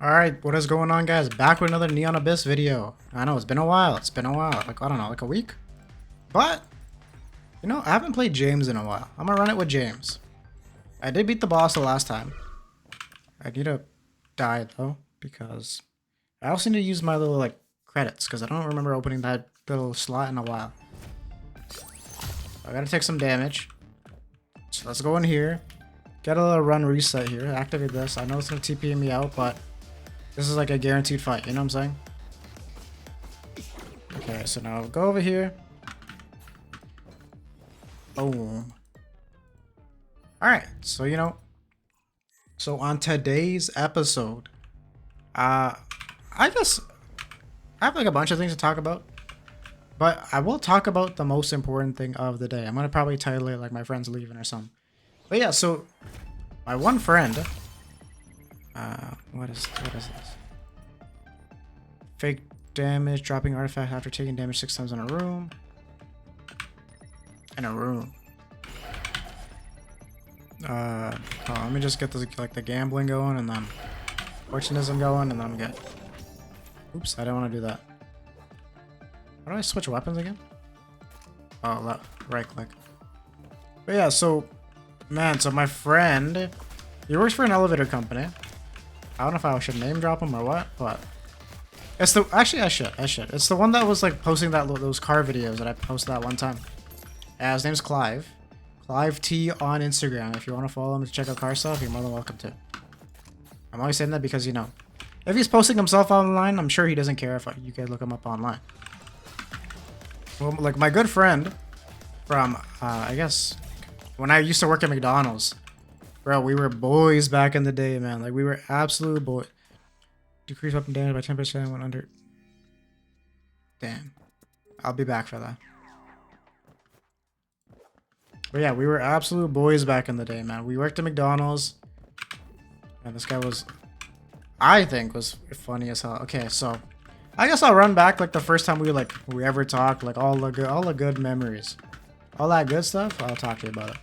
Alright, what is going on, guys? Back with another Neon Abyss video. I know, it's been a while. Like, I don't know, like a week? But, you know, I haven't played James in a while. I'm gonna run it with James. I did beat the boss the last time. I need to die, though, because I also need to use my little, like, credits, because I don't remember opening that little slot in a while. I gotta take some damage. So let's go in here. Get a little run reset here. Activate this. I know it's gonna TP me out, but this is like a guaranteed fight, you know what I'm saying? Okay, so now go over here. Boom. Alright, so you know. So on today's episode, I guess I have like a bunch of things to talk about. But I will talk about the most important thing of the day. I'm gonna probably title it like my friend's leaving or something. But yeah, so my one friend, what is this? Fake damage, dropping artifact after taking damage 6 times in a room. Let me just get this, like the gambling going and then fortunism going and then get. Oops, I don't want to do that. How do I switch weapons again? Oh, right click. But yeah, so man, so my friend, he works for an elevator company. I don't know if I should name drop him or what, but it's the actually I should. It's the one that was like posting those car videos that I posted that one time. Yeah, his name's Clive. Clive T on Instagram. If you want to follow him to check out car stuff, you're more than welcome to. I'm always saying that because you know, if he's posting himself online, I'm sure he doesn't care if you guys look him up online. Well, like my good friend from I guess when I used to work at McDonald's, bro, we were boys back in the day, man. Like we were absolute boys. Decrease weapon damage by 10% when under. Damn, I'll be back for that. But yeah, we were absolute boys back in the day, man. We worked at McDonald's, and this guy was, I think, was funny as hell. Okay, so I guess I'll run back like the first time we ever talked, like all the good memories, all that good stuff. I'll talk to you about it.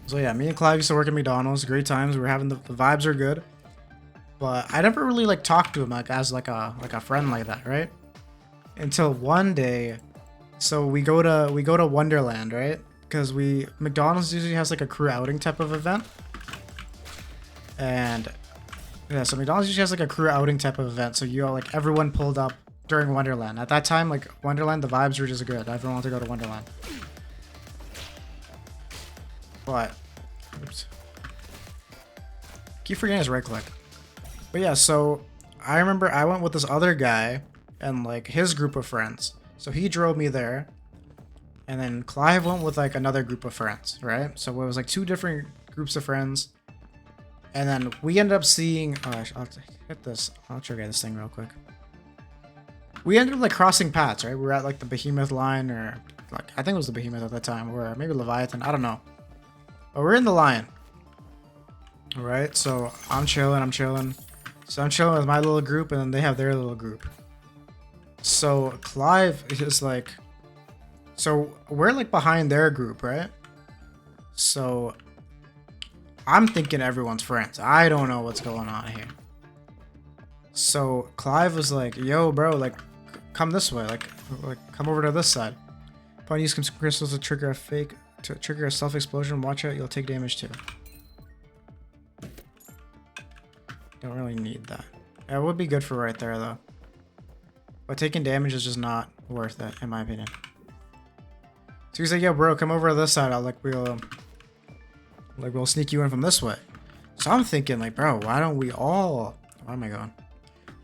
So yeah, me and Clive used to work at McDonald's. Great times. We were having the vibes are good, but I never really like talked to him like as like a friend like that, right? Until one day. So we go to Wonderland, right? Because McDonald's usually has like a crew outing type of event. And yeah, so McDonald's usually has like a crew outing type of event. So you all like everyone pulled up during Wonderland. At that time, like Wonderland, the vibes were just good. Everyone wanted to go to Wonderland. But oops. Keep forgetting his right click. But yeah, so I remember I went with this other guy and like his group of friends. So he drove me there, and then Clive went with like another group of friends, right? So it was like two different groups of friends, and then we ended up seeing. I'll hit this. I'll trigger this thing real quick. We ended up like crossing paths, right? We were at like the Behemoth line, or like I think it was the Behemoth at the time, or maybe Leviathan. I don't know. But we're in the line, all right? So I'm chilling. So I'm chilling with my little group, and then they have their little group. So Clive is like, so we're like behind their group, right? So I'm thinking everyone's friends. I don't know what's going on here. So Clive was like, yo, bro, like come this way, like come over to this side. Upon use some crystals to trigger a self explosion. Watch out, you'll take damage too. Don't really need that. It would be good for right there though. But taking damage is just not worth it, in my opinion. So he's like, "Yo, bro, come over to this side. We'll sneak you in from this way." So I'm thinking, like, bro, why don't we all? Where am I going?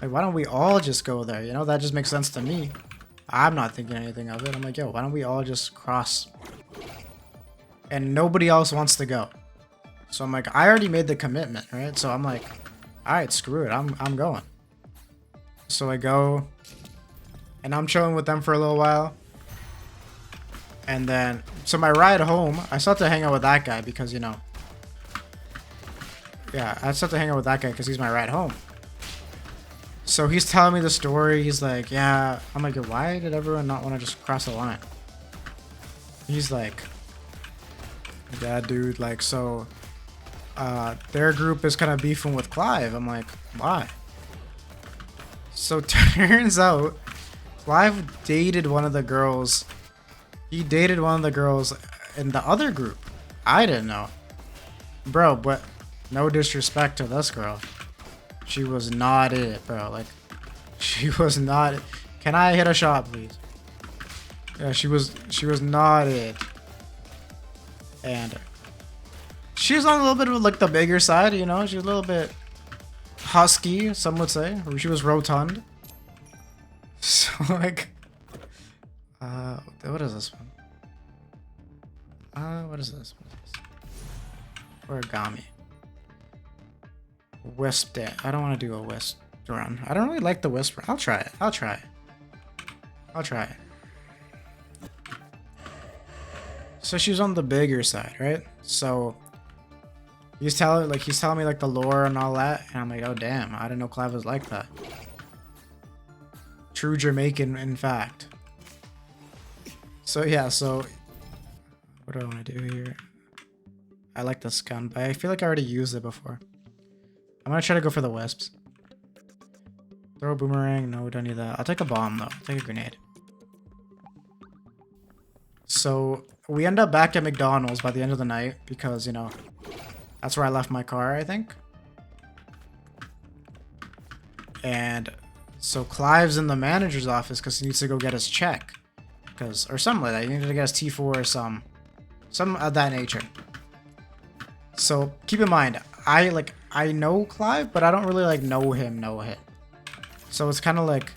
Like, why don't we all just go there? You know, that just makes sense to me. I'm not thinking anything of it. I'm like, yo, why don't we all just cross? And nobody else wants to go. So I'm like, I already made the commitment, right? So I'm like, all right, screw it. I'm going. So I go. And I'm chilling with them for a little while. And then, so my ride home, I still have to hang out with that guy because, you know. Yeah, I still have to hang out with that guy because he's my ride home. So he's telling me the story. He's like, yeah. I'm like, why did everyone not want to just cross the line? He's like, yeah, dude, like, so their group is kind of beefing with Clive. I'm like, why? So turns out Clive dated one of the girls. He dated one of the girls in the other group. I didn't know. Bro, but no disrespect to this girl. She was not it, bro. Like, she was not it. Can I hit a shot, please? Yeah, she was not it. And she was on a little bit of like the bigger side, you know? She was a little bit husky, some would say. Or she was rotund. So like what is this one? What is this? Origami. Wisp dance. I don't want to do a wisp run. I don't really like the wisp run. I'll try it. I'll try it. So she's on the bigger side, right? So he's telling me like the lore and all that, and I'm like, oh damn, I didn't know Clive was like that. True Jamaican, in fact. So yeah, so what do I want to do here? I like this gun, but I feel like I already used it before. I'm gonna try to go for the wisps. Throw a boomerang. No, don't need that. I'll take a bomb though. I'll take a grenade. So we end up back at McDonald's by the end of the night because, you know, that's where I left my car, I think. And so Clive's in the manager's office because he needs to go get his check. Or something like that. He needed to get his T4 or some of that nature. So keep in mind, I know Clive, but I don't really like know him. So it's kind of like,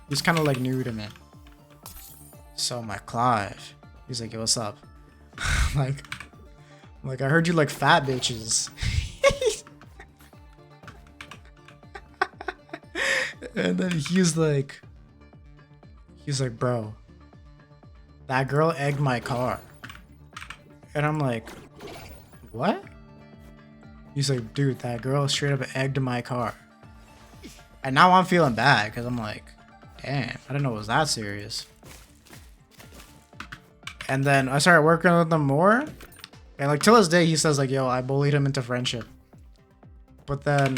he's kind of like new to me. So I'm like, Clive. He's like, yo, what's up? like I heard you like fat bitches. And then he's like, bro, that girl egged my car. And I'm like, what? He's like, dude, that girl straight up egged my car. And now I'm feeling bad because I'm like, damn, I didn't know it was that serious. And then I started working with him more. And like till this day, he says like, yo, I bullied him into friendship. But then,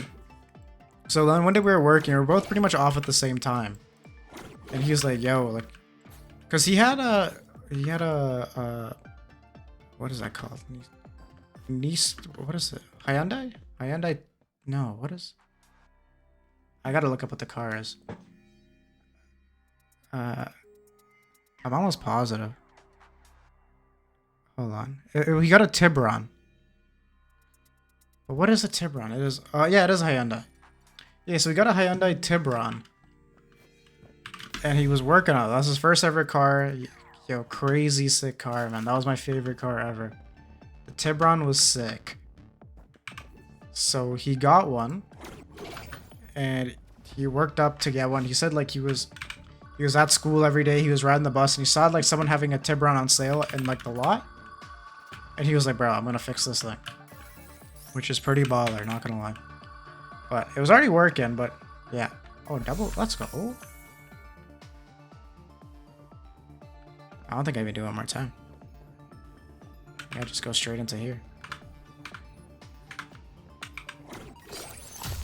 so then one day we were working, we were both pretty much off at the same time. And he was like, yo, like, cause he had a, what is that called? What is it? Hyundai? No, what is? I gotta look up what the car is. I'm almost positive. Hold on. We got a Tiburon. But what is a Tiburon? It is, yeah, it is a Hyundai. Yeah, so we got a Hyundai Tiburon. And he was working on it. That was his first ever car. Yo, crazy sick car, man. That was my favorite car ever. The Tiburon was sick. So he got one. And he worked up to get one. He said like he was at school every day. He was riding the bus and he saw like someone having a Tiburon on sale in like the lot. And he was like, bro, I'm gonna fix this thing. Which is pretty baller, not gonna lie. But it was already working, but yeah. Oh, double, let's go. I don't think I can do it one more time. Yeah, just go straight into here.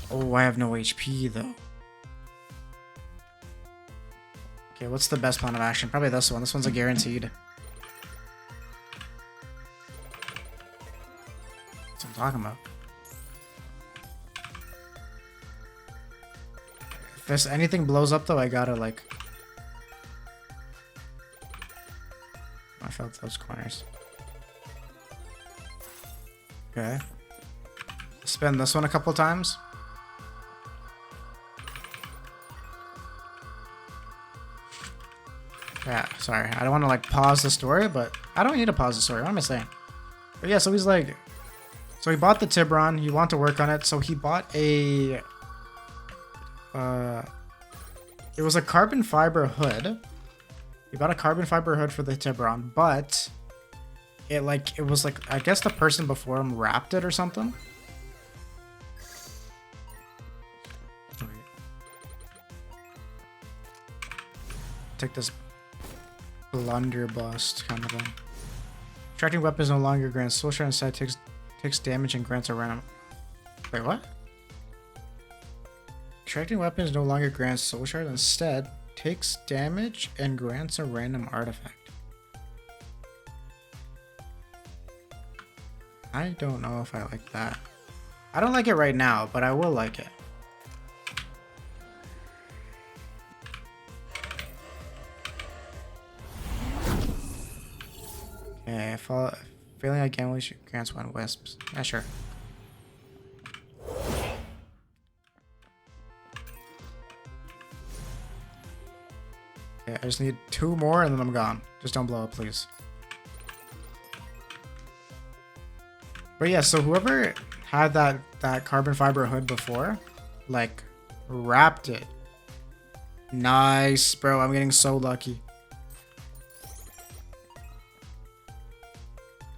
Oh, I have no HP though. Okay, what's the best plan of action? Probably this one. This one's a guaranteed. That's what I'm talking about. If there's anything blows up though, I gotta like... I felt those corners. Okay. Spin this one a couple times. Yeah, sorry. I don't want to like pause the story, but I don't need to pause the story. What am I saying? But yeah, so he's like, so he bought the Tiburon. He wanted to work on it, so he bought a, it was a carbon fiber hood. He bought a carbon fiber hood for the Tiburon, but it was like, I guess the person before him wrapped it or something. Take this blunderbuss kind of thing. Tracking weapons no longer grants social and side takes Takes damage and grants a random... Wait, what? Extracting weapons no longer grants soul shards. Instead, takes damage and grants a random artifact. I don't know if I like that. I don't like it right now, but I will like it. Okay, failing again, we grants 1 wisps. Yeah, sure. Okay, I just need 2 more and then I'm gone. Just don't blow up, please. But yeah, so whoever had that carbon fiber hood before, like, wrapped it. Nice, bro. I'm getting so lucky.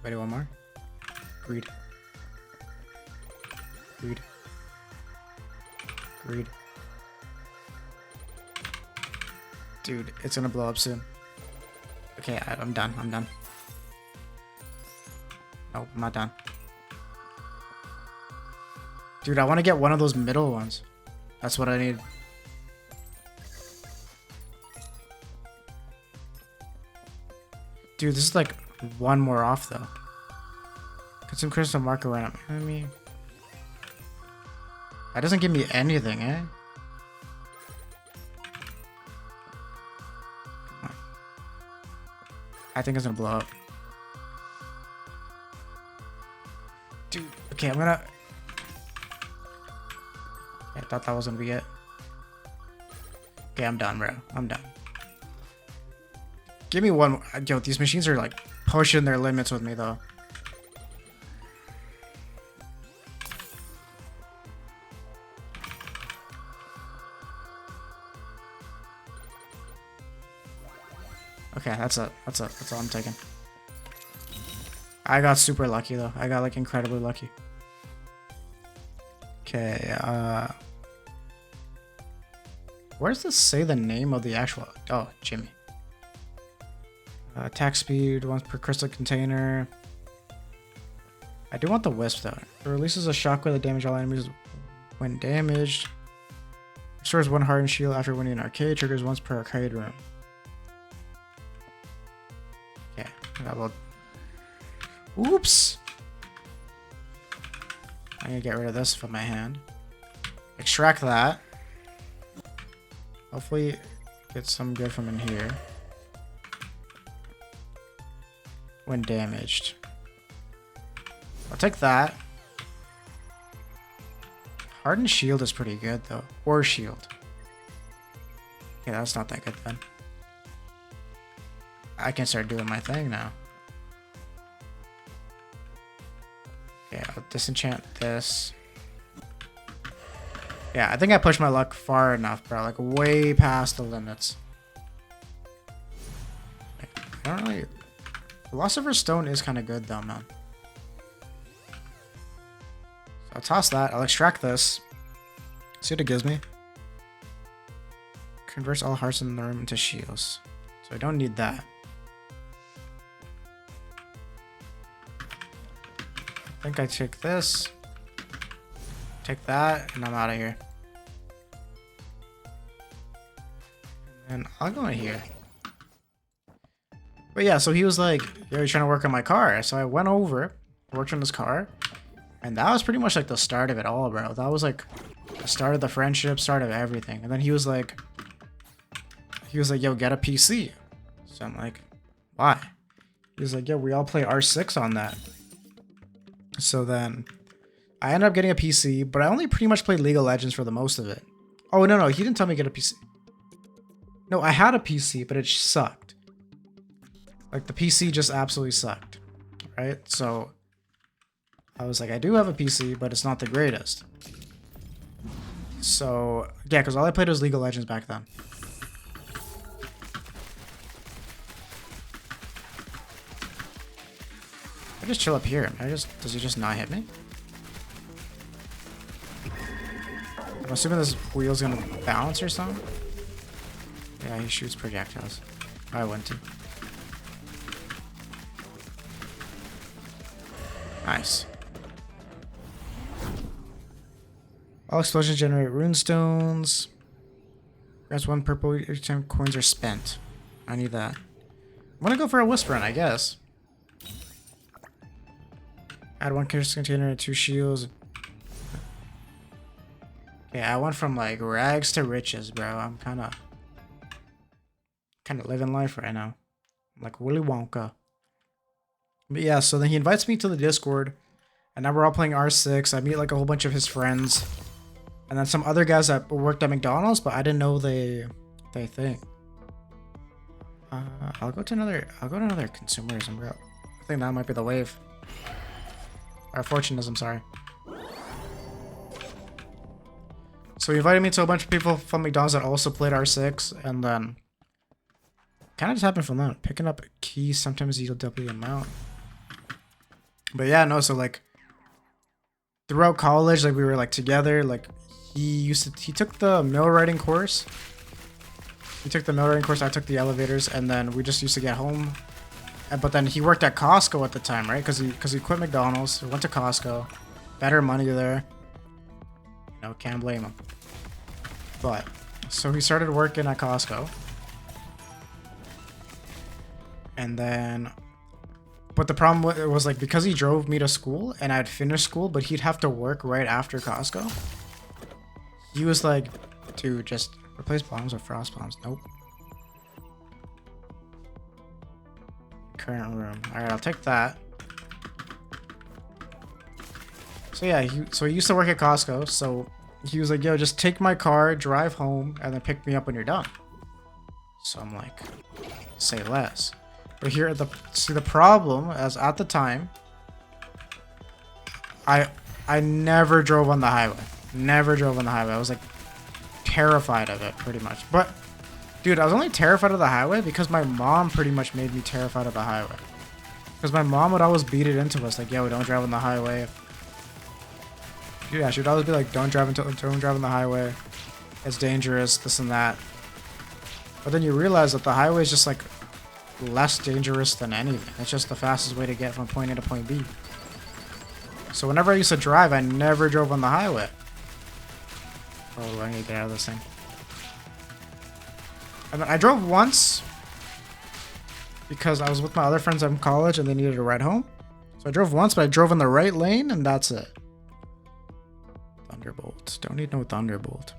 Wait, one more. Greed. Greed. Greed. Dude, it's gonna blow up soon. Okay, I'm done. I'm done. No, I'm not done. Dude, I want to get one of those middle ones. That's what I need. Dude, this is like 1 more off though. Consume crystal marker random. I mean, that doesn't give me anything, eh? I think it's gonna blow up. Dude, okay, I'm gonna... I thought that was gonna be it. Okay, I'm done, bro. I'm done. Give me one. Yo, these machines are like pushing their limits with me, though. Okay, that's all I'm taking. I got super lucky though. I got like incredibly lucky. Okay, where does this say the name of the actual... Oh, Jimmy. Attack speed, once per crystal container. I do want the wisp though. It releases a shockwave that damages all enemies when damaged. Restores 1 hardened shield after winning an arcade. Triggers once per arcade room. Okay, I will... Oops! I'm gonna get rid of this from my hand. Extract that. Hopefully get some good from in here. When damaged. I'll take that. Hardened shield is pretty good though. Or shield. Yeah, that's not that good then. I can start doing my thing now. Okay, I'll disenchant this. Yeah, I think I pushed my luck far enough, bro. Like, way past the limits. I don't really... Philosopher's Stone is kind of good, though, man. So I'll toss that. I'll extract this. See what it gives me. Converts all hearts in the room into shields. So I don't need that. I think I take this. Take that, and I'm out of here. And I'll go in here. But yeah, so he was like, yo, you're trying to work on my car. So I went over, worked on his car. And that was pretty much like the start of it all, bro. That was like the start of the friendship, start of everything. And then he was like, yo, get a PC. So I'm like, why? He was like, yo, we all play R6 on that. So then I ended up getting a PC, but I only pretty much played League of Legends for the most of it. Oh, no, he didn't tell me to get a PC. No, I had a PC, but it sucked. Like, the PC just absolutely sucked, right? So I was like, I do have a PC, but it's not the greatest. So, yeah, because all I played was League of Legends back then. I just chill up here. Does he just not hit me? I'm assuming this wheel's gonna bounce or something. Yeah, he shoots projectiles. I went to. Nice. All explosions generate runestones. Grants 1 purple each time coins are spent. I need that. I'm gonna go for a Whisper, I guess. Add 1 container and 2 shields. Okay, I went from like rags to riches, bro. I'm kind of living life right now. I'm like Willy Wonka. But yeah, so then he invites me to the Discord, and now we're all playing R6. I meet like a whole bunch of his friends, and then some other guys that worked at McDonald's, but I didn't know they think. I'll go to another consumerism, bro. I think that might be the wave. Or fortunism, sorry. So he invited me to a bunch of people from McDonald's that also played R6, and then kind of just happened from that. Picking up keys sometimes you'll double the amount. But yeah, no, so like throughout college, like we were like together, like he took the mill writing course. He took the mill writing course, I took the elevators, and then we just used to get home. But then he worked at Costco at the time, right? Because he quit McDonald's, went to Costco, better money there. You know, can't blame him. But so he started working at Costco, and then, but the problem was like because he drove me to school and I'd finished school, but he'd have to work right after Costco. He was like, dude, just replace bombs with frost bombs. Nope. Current room. All right, I'll take that. So yeah, he used to work at Costco, so he was like, yo, just take my car, drive home, and then pick me up when you're done. So I'm like, say less. But here at the problem as at the time, I never drove on the highway. Never drove on the highway. I was like terrified of it pretty much. But dude, I was only terrified of the highway because my mom pretty much made me terrified of the highway. Because my mom would always beat it into us like, yo, don't drive on the highway. Yeah, she would always be like, don't drive on the highway. It's dangerous, this and that. But then you realize that the highway is just like less dangerous than anything. It's just the fastest way to get from point A to point B. So whenever I used to drive, I never drove on the highway. Oh, I need to get out of this thing. And then I drove once because I was with my other friends from college and they needed a ride home. So I drove once, but I drove in the right lane and that's it. Thunderbolt. Don't need no Thunderbolt.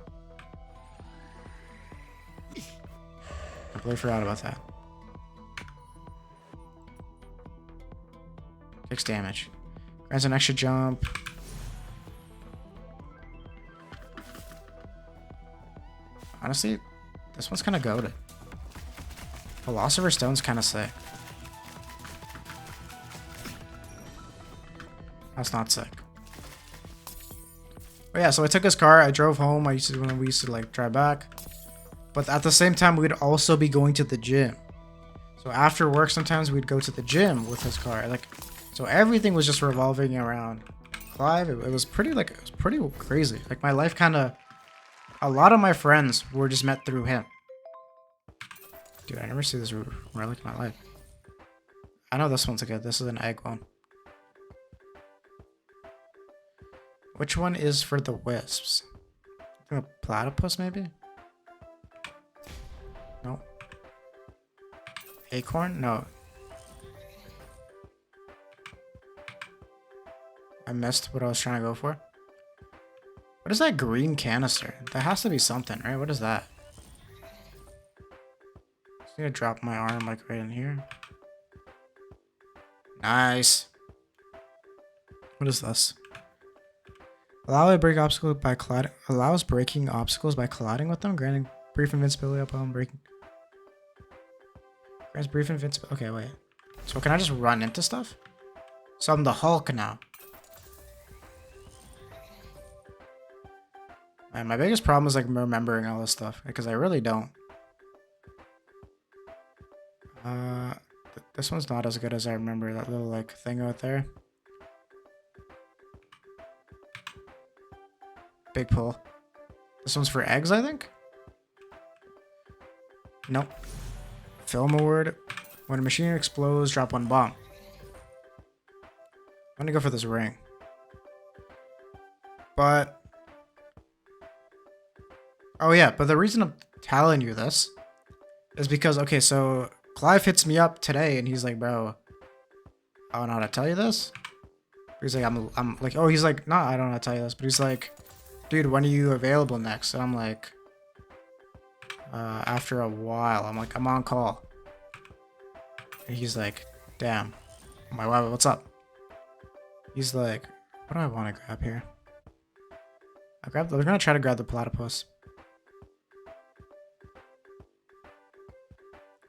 I completely forgot about that. Takes damage. Grants an extra jump. Honestly, this one's kind of goated. Philosopher's Stone's kind of sick. That's not sick. But yeah, so I took his car, I drove home. We used to like drive back. But at the same time, we'd also be going to the gym. So after work, sometimes we'd go to the gym with his car. Like, so everything was just revolving around Clive. It was pretty crazy. Like my life a lot of my friends were just met through him. Dude, I never see this relic in my life. I know this one's good. This is an egg one. Which one is for the wisps? I think a platypus, maybe? No. Acorn? No. I missed what I was trying to go for. What is that green canister? That has to be something, right? What is that? Just need to drop my arm like right in here. Nice. What is this? Allows breaking obstacles by colliding with them, granting brief invincibility upon breaking. Grants brief invincibility. Okay, wait. So can I just run into stuff? So I'm the Hulk now. Man, my biggest problem is like remembering all this stuff because I really don't. This one's not as good as I remember. That little like thing out there. Big pull. This one's for eggs, I think? Nope. Film award. When a machine explodes, drop one bomb. I'm gonna go for this ring. But Oh yeah, but the reason I'm telling you this is because okay, so Clive hits me up today and he's like, bro, I don't know how to tell you this. He's like, I'm like, oh, he's like, nah, I don't know how to tell you this, but he's like, dude, when are you available next? And I'm like, after a while, I'm like, I'm on call. And he's like, damn. I'm like, wow, what's up? He's like, what do I want to grab here? We're gonna try to grab the platypus.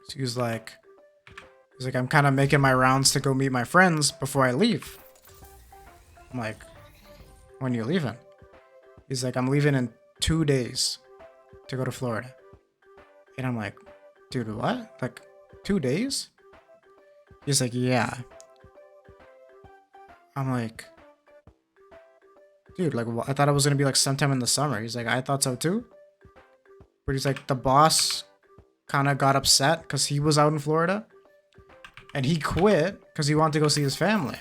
So he's like, I'm kind of making my rounds to go meet my friends before I leave. I'm like, when you leaving? He's like, I'm leaving in 2 days to go to Florida. And I'm like, dude, what? Like, 2 days? He's like, yeah. I'm like, dude, like, I thought it was gonna be like sometime in the summer. He's like, I thought so too. But he's like, the boss kind of got upset because he was out in Florida. And he quit because he wanted to go see his family.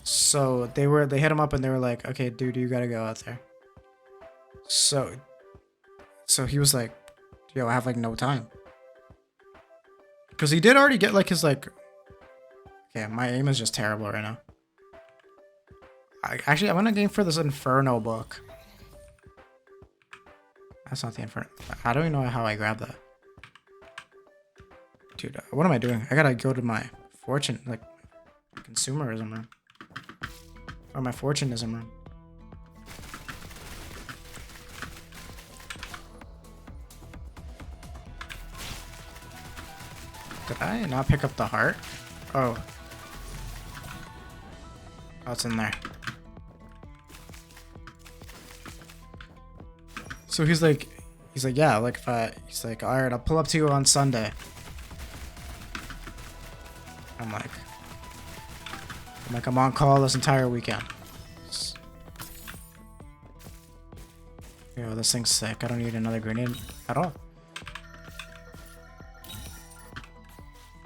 So they hit him up and they were like, okay, dude, you gotta go out there. So he was like, yo, I have like no time. Because he did already get like his like, okay, my aim is just terrible right now. I want to game for this Inferno book. That's not the Inferno. I don't even know how I grab that. Dude, what am I doing? I gotta go to my fortune, like, consumerism room. Or my fortunism room. Did I not pick up the heart? Oh. Oh, it's in there. So he's like, yeah, like he's like, all right, I'll pull up to you on Sunday. I'm like, I'm on call this entire weekend. Yo, this thing's sick. I don't need another grenade at all.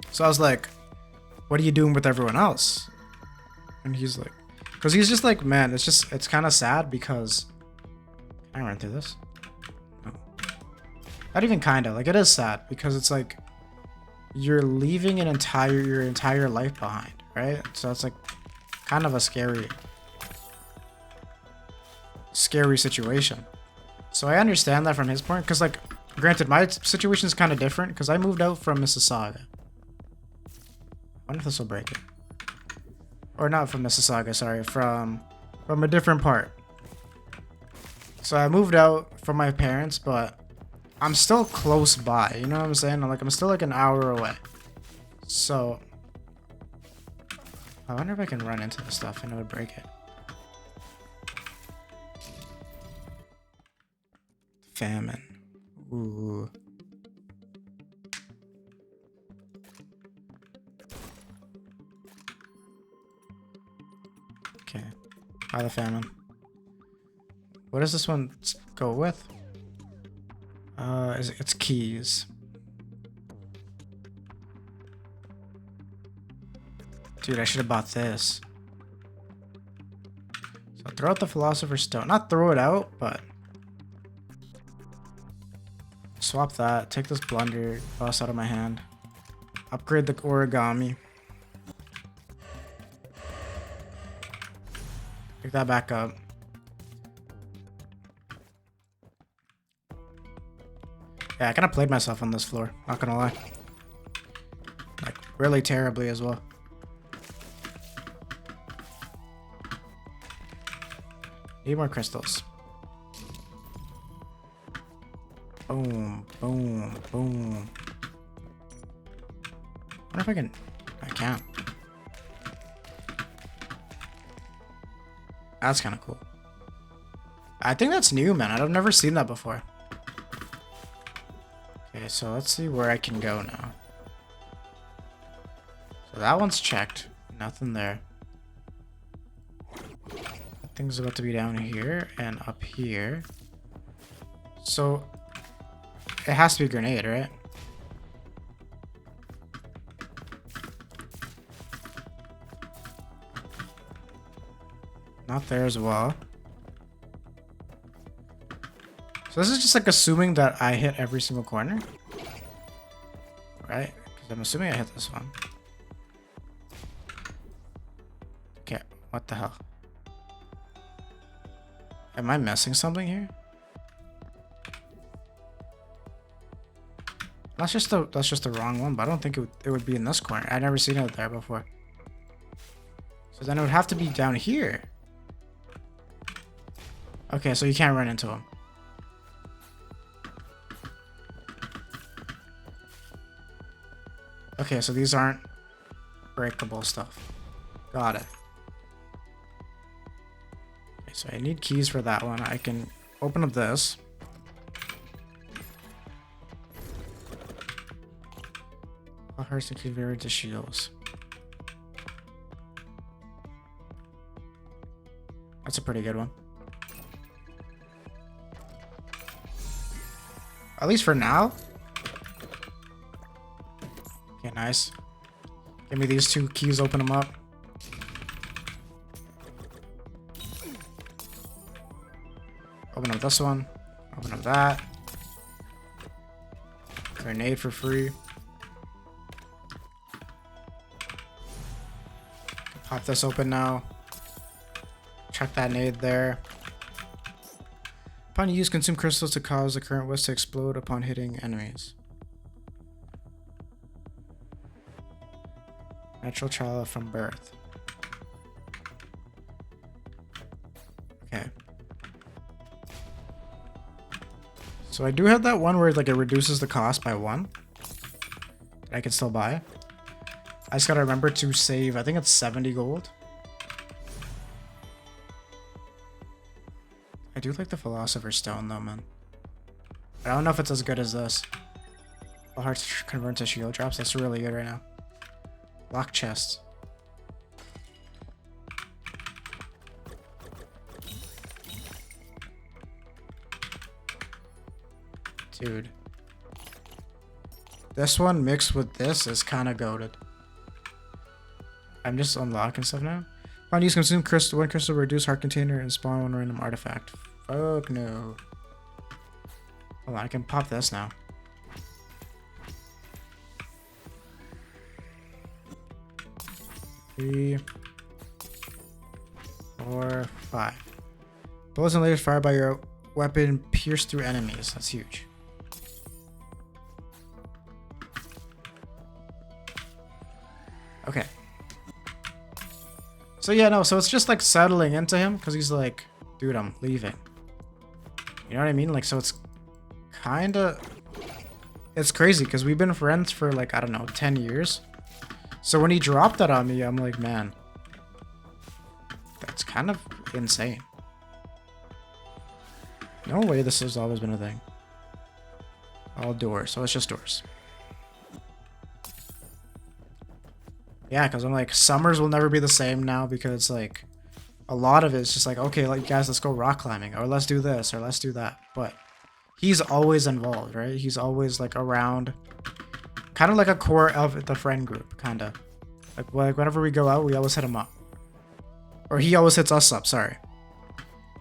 So I was like, what are you doing with everyone else? And he's like, because he's just like, man, it's kind of sad because, can I run through this? No. Not even kind of, like it is sad because it's like, you're leaving your entire life behind, right? So it's like kind of a scary situation. So I understand that from his point, because like, granted, my situation is kind of different because I moved out from Mississauga. I wonder if this will break it. Or not from Mississauga, sorry, from a different part. So I moved out from my parents, but I'm still close by, you know what I'm saying? I'm still like an hour away. So I wonder if I can run into this stuff and it would break it. Famine. Ooh. Okay. Buy the famine. What does this one go with? It's keys. Dude, I should have bought this. So throw out the Philosopher's Stone. Not throw it out, but swap that. Take this Blunder bust out of my hand. Upgrade the Origami. Pick that back up. Yeah, I kind of played myself on this floor. Not gonna lie. Like, really terribly as well. Need more crystals. Boom, boom, boom. I wonder if I can... I can't. That's kind of cool. I think that's new, man. I've never seen that before. Okay, so let's see where I can go now. So that one's checked. Nothing there. That thing's about to be down here and up here. So it has to be a grenade, right? Not there as well. So this is just like assuming that I hit every single corner. Right? Because I'm assuming I hit this one. Okay, what the hell? Am I missing something here? That's just the wrong one, but I don't think it would be in this corner. I've never seen it there before. So then it would have to be down here. Okay, so you can't run into him. Okay, so these aren't breakable stuff. Got it. Okay, so I need keys for that one. I can open up this. All hearts and keys vary to shields. That's a pretty good one. At least for now. Okay, nice. Give me these 2 keys, open them up. Open up this one. Open up that. Grenade for free. Pop this open now. Chuck that nade there. Upon use, consume crystals to cause the current whisk to explode upon hitting enemies. Natural child from birth. Okay. So I do have that one where like it reduces the cost by 1. That I can still buy. I just gotta remember to save, I think it's 70 gold. I do like the Philosopher's Stone though, man. But I don't know if it's as good as this. All hearts convert to shield drops. That's really good right now. Lock chests. Dude. This one mixed with this is kind of goated. I'm just unlocking stuff now. Find use consume crystal. 1 crystal reduce heart container and spawn 1 random artifact. Fuck no. Hold on, I can pop this now. Three, 4, 5. Bullets and lasers fired by your weapon pierce through enemies. That's huge. Okay. So yeah, no, so it's just like settling into him because he's like, dude, I'm leaving. You know what I mean? Like, so it's kind of, it's crazy because we've been friends for like, I don't know, 10 years. So when he dropped that on me, I'm like, man, that's kind of insane. No way this has always been a thing. All doors, so it's just doors. Yeah, because I'm like, summers will never be the same now because like a lot of it's just like, okay, like guys, let's go rock climbing or let's do this or let's do that. But he's always involved, right? He's always like around, kind of like a core of the friend group, kind of. Like whenever we go out, we always hit him up. Or he always hits us up, sorry.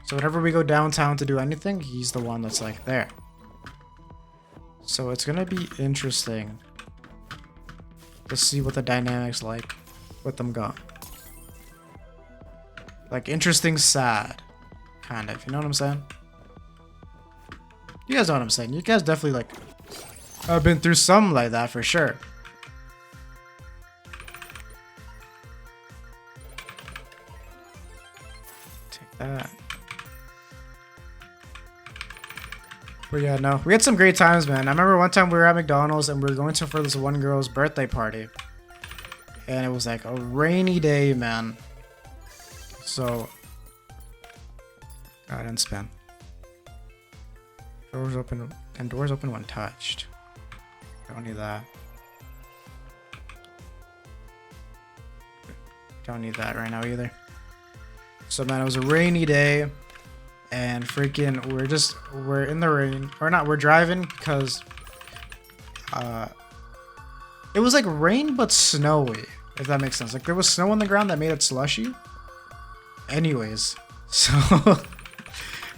So whenever we go downtown to do anything, he's the one that's like there. So it's gonna be interesting to see what the dynamics like with them gone. Like interesting, sad, kind of. You know what I'm saying? You guys know what I'm saying. You guys definitely like have been through something like that for sure. Take that. But yeah, no, we had some great times, man. I remember one time we were at McDonald's and we were going to for this one girl's birthday party. And it was like a rainy day, man. So, I didn't spin. Doors open, and doors open when touched. Don't need that. Don't need that right now either. So man, it was a rainy day. And freaking, we're in the rain. Or not, we're driving because it was like rain but snowy, if that makes sense. Like there was snow on the ground that made it slushy. Anyways, so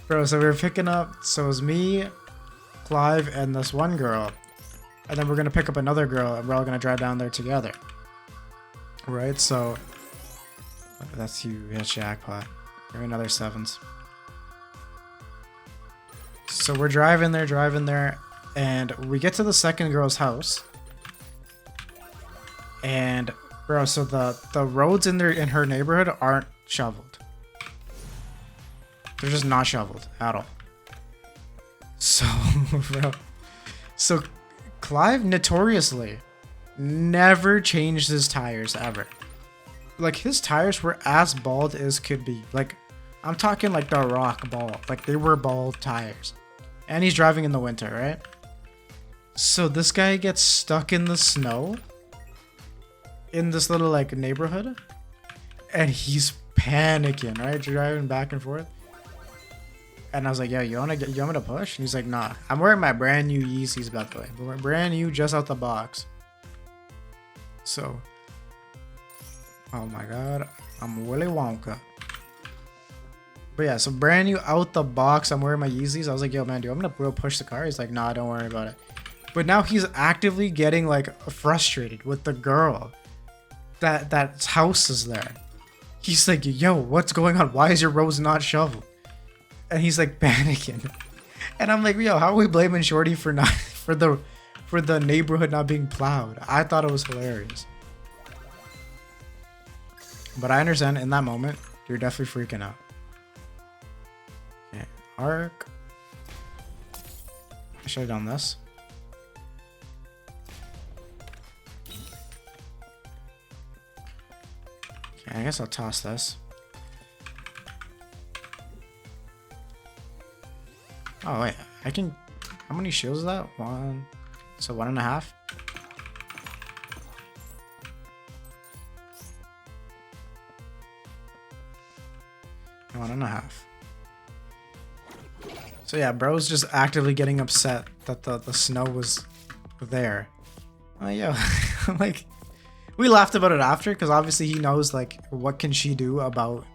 Bro, so we were picking up, so it was me, Clive, and this one girl. And then we're gonna pick up another girl, and we're all gonna drive down there together. Right, so... That's you, yeah, jackpot. Give me another 7s. So we're driving there, and we get to the second girl's house. And, bro, so the roads in her neighborhood aren't shoveled. They're just not shoveled at all. So, bro. So, Clive notoriously never changed his tires ever. Like, his tires were as bald as could be. Like, I'm talking like the rock bald. Like, they were bald tires. And he's driving in the winter, right? So this guy gets stuck in the snow in this little, like, neighborhood. And he's panicking, right? Driving back and forth. And I was like, yo, you want me to push? And he's like, nah. I'm wearing my brand new Yeezys, by the way. But brand new, just out the box. So... Oh my god, I'm Willy Wonka. But yeah, so brand new out the box, I'm wearing my Yeezys. I was like, yo man, dude, I'm gonna push the car. He's like, nah, don't worry about it. But now he's actively getting like frustrated with the girl that house is there. He's like, yo, what's going on? Why is your roads not shoveled? And he's like panicking. And I'm like, yo, how are we blaming Shorty for not for the neighborhood not being plowed? I thought it was hilarious. But I understand in that moment, you're definitely freaking out. Okay, arc. I should have done this. Okay, I guess I'll toss this. Oh wait, I can... How many shields is that? 1... So 1.5? 1.5. So yeah, bro's just actively getting upset that the snow was there. Oh yeah, like we laughed about it after because obviously he knows like what can she do about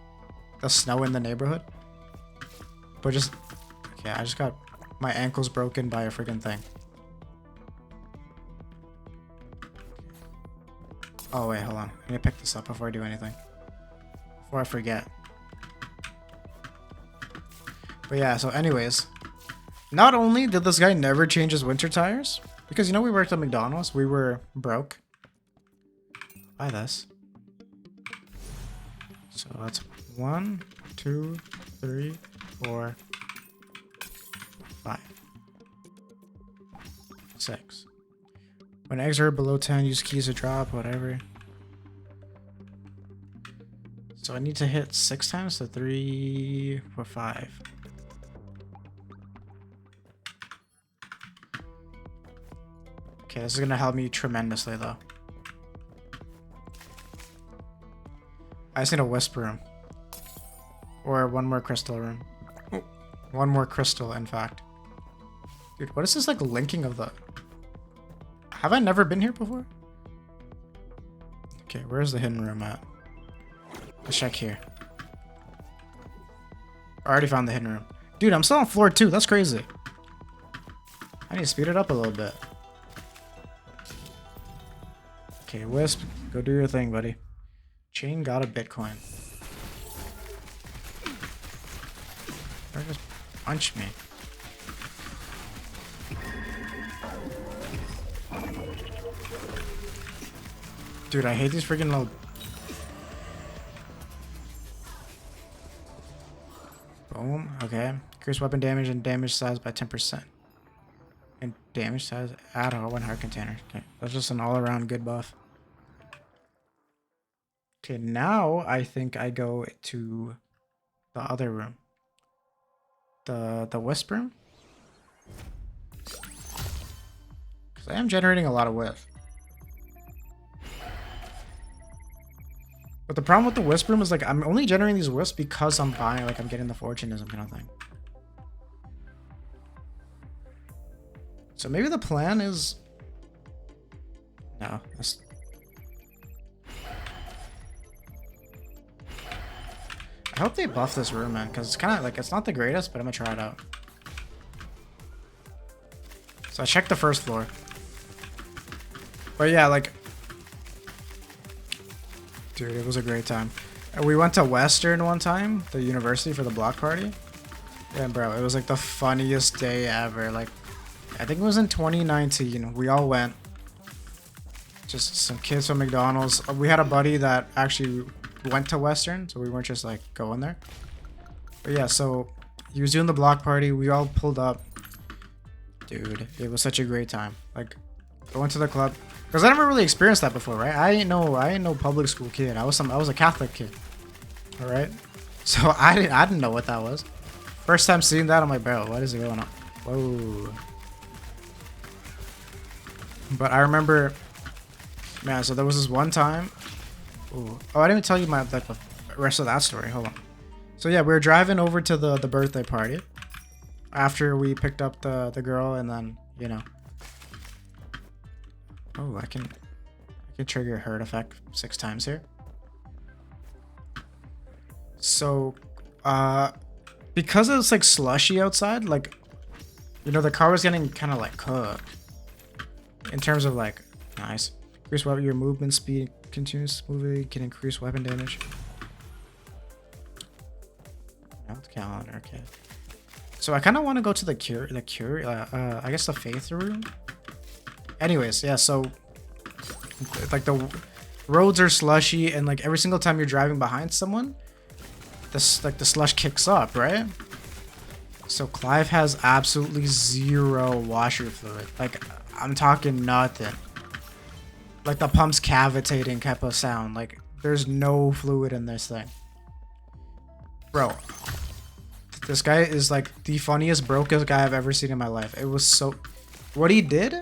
the snow in the neighborhood. But just okay, I just got my ankles broken by a freaking thing. Oh wait, hold on. I need to pick this up before I do anything. Before I forget. But yeah, so anyways, not only did this guy never change his winter tires, because you know we worked at McDonald's, we were broke. Buy this. So that's 1, 2, 3, 4, 5, 6. When eggs are below 10, use keys to drop, whatever. So I need to hit 6 times, so 3, 4, 5. Okay, this is gonna help me tremendously though. I just need a wisp room. Or one more crystal room. One more crystal, in fact. Dude, what is this like linking of the... Have I never been here before? Okay, where's the hidden room at? Let's check here. I already found the hidden room. Dude, I'm still on floor 2. That's crazy. I need to speed it up a little bit. Okay, Wisp, go do your thing, buddy. Chain got a Bitcoin. Or just punch me. Dude, I hate these freaking little... Boom, okay. Increase weapon damage and damage size by 10%. And damage size, add a 1 heart container. Okay, that's just an all-around good buff. Okay, now I think I go to the other room. The wisp room? Because I am generating a lot of wisp. But the problem with the wisp room is like I'm only generating these wisps because I'm buying, like I'm getting the fortunism kind of thing. So maybe the plan is... No, I hope they buff this room, man, because it's kind of like, it's not the greatest, but I'm gonna try it out. So I checked the first floor. But yeah, like, dude, it was a great time. And we went to Western one time, the university, for the block party. And bro, it was like the funniest day ever. Like, I think it was in 2019. We all went. Just some kids from McDonald's. We had a buddy that actually went to Western, so we weren't just like going there. But yeah, so he was doing the block party. We all pulled up. Dude, it was such a great time. Like, going to the club. Because I never really experienced that before, right? I ain't no public school kid. I was a Catholic kid. Alright? So I didn't know what that was. First time seeing that, I'm like, bro, what is going on? Whoa. But I remember, man, so there was this one time. Ooh. Oh, I didn't even tell you the rest of that story. Hold on. So yeah, we were driving over to the birthday party after we picked up the girl, and then, you know. Oh, I can trigger herd effect 6 times here. So, because it's like slushy outside, like, you know, the car was getting kind of like cooked. In terms of like, nice. Increase your movement speed, continuous moving can increase weapon damage. Health calendar, okay. So I kind of want to go to the I guess the faith room. Anyways, yeah, so like the roads are slushy, and like every single time you're driving behind someone, the slush kicks up, right? So Clive has absolutely zero washer fluid. Like, I'm talking nothing. Like, the pump's cavitating type of sound. Like, there's no fluid in this thing. Bro, this guy is like the funniest, brokest guy I've ever seen in my life. It was so... What he did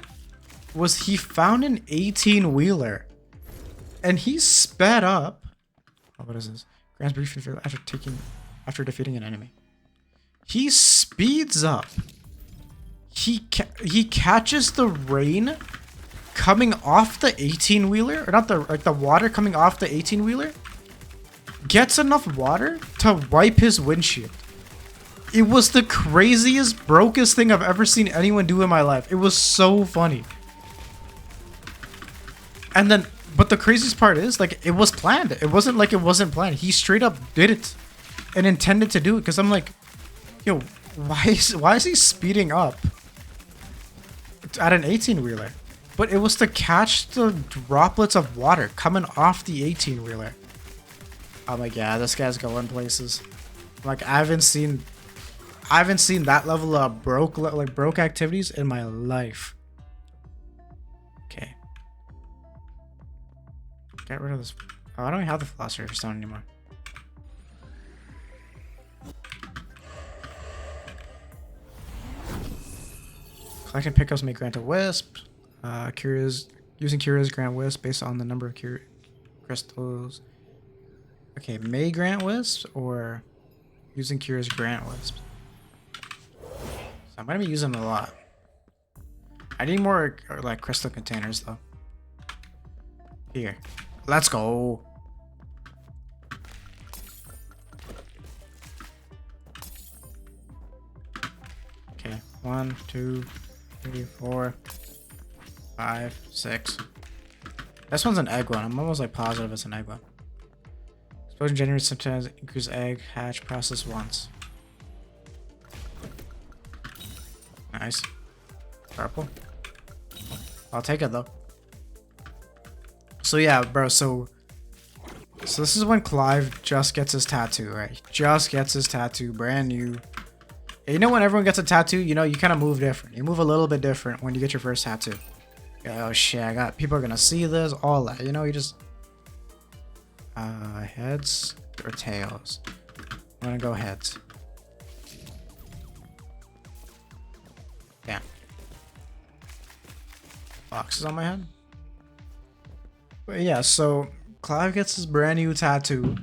was he found an 18-wheeler. And he sped up... Oh, what is this? Grants brief after defeating an enemy. He speeds up. He catches the rain coming off the 18-wheeler, or not the water coming off the 18-wheeler. Gets enough water to wipe his windshield. It was the craziest, brokest thing I've ever seen anyone do in my life. It was so funny. And then, but the craziest part is, like, it was planned. It wasn't like it wasn't planned. He straight up did it and intended to do it. Because I'm like, yo, why is he speeding up at an 18-wheeler? But it was to catch the droplets of water coming off the 18-wheeler. Oh my god, this guy's going places. Like, I haven't seen that level of broke activities in my life. Okay. Get rid of this. Oh, I don't have the Philosopher's Stone anymore. Collecting pickups may grant a wisp. Using cures grant wisp based on the number of crystals. Okay, may grant wisps, or using cures grant wisps. So I'm gonna be using them a lot. I need more like crystal containers though. Here, let's go. Okay, 1, 2, 3, 4, 5, 6. This one's an egg one. I'm almost like positive it's an egg one. Explosion generates sometimes increase egg hatch process once. Nice. Purple. I'll take it though. So yeah, bro, so this is when Clive just gets his tattoo, right? Just gets his tattoo, brand new. And you know when everyone gets a tattoo, you know, you kind of move different. You move a little bit different when you get your first tattoo. Oh shit, people are gonna see this, all that, you know, you just heads or tails? I'm gonna go heads. Yeah. Boxes on my head. But yeah, so Clive gets his brand new tattoo,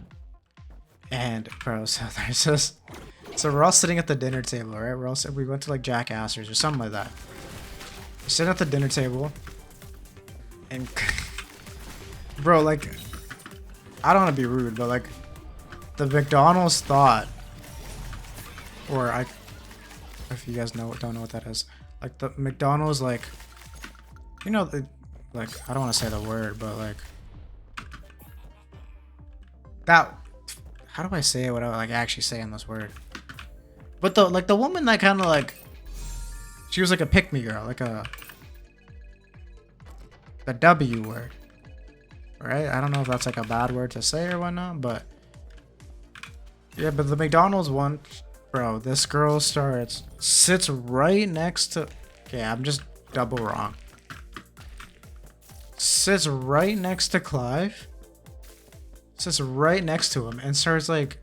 and bro, so there's this. So we're all sitting at the dinner table, right? We went to like Jack Astor's or something like that. We're sitting at the dinner table, and bro, like, I don't want to be rude, but like, the McDonald's thought, or if you guys don't know what that is, like the McDonald's, like, you know, like, I don't want to say the word, but like that. How do I say it without like actually saying this word? But the woman that kind of like, she was like a pick me girl, like the W word, right? I don't know if that's like a bad word to say or whatnot, but yeah. But the McDonald's one, bro, this girl sits right next to. Okay, I'm just double wrong. Sits right next to Clive. Sits right next to him and starts like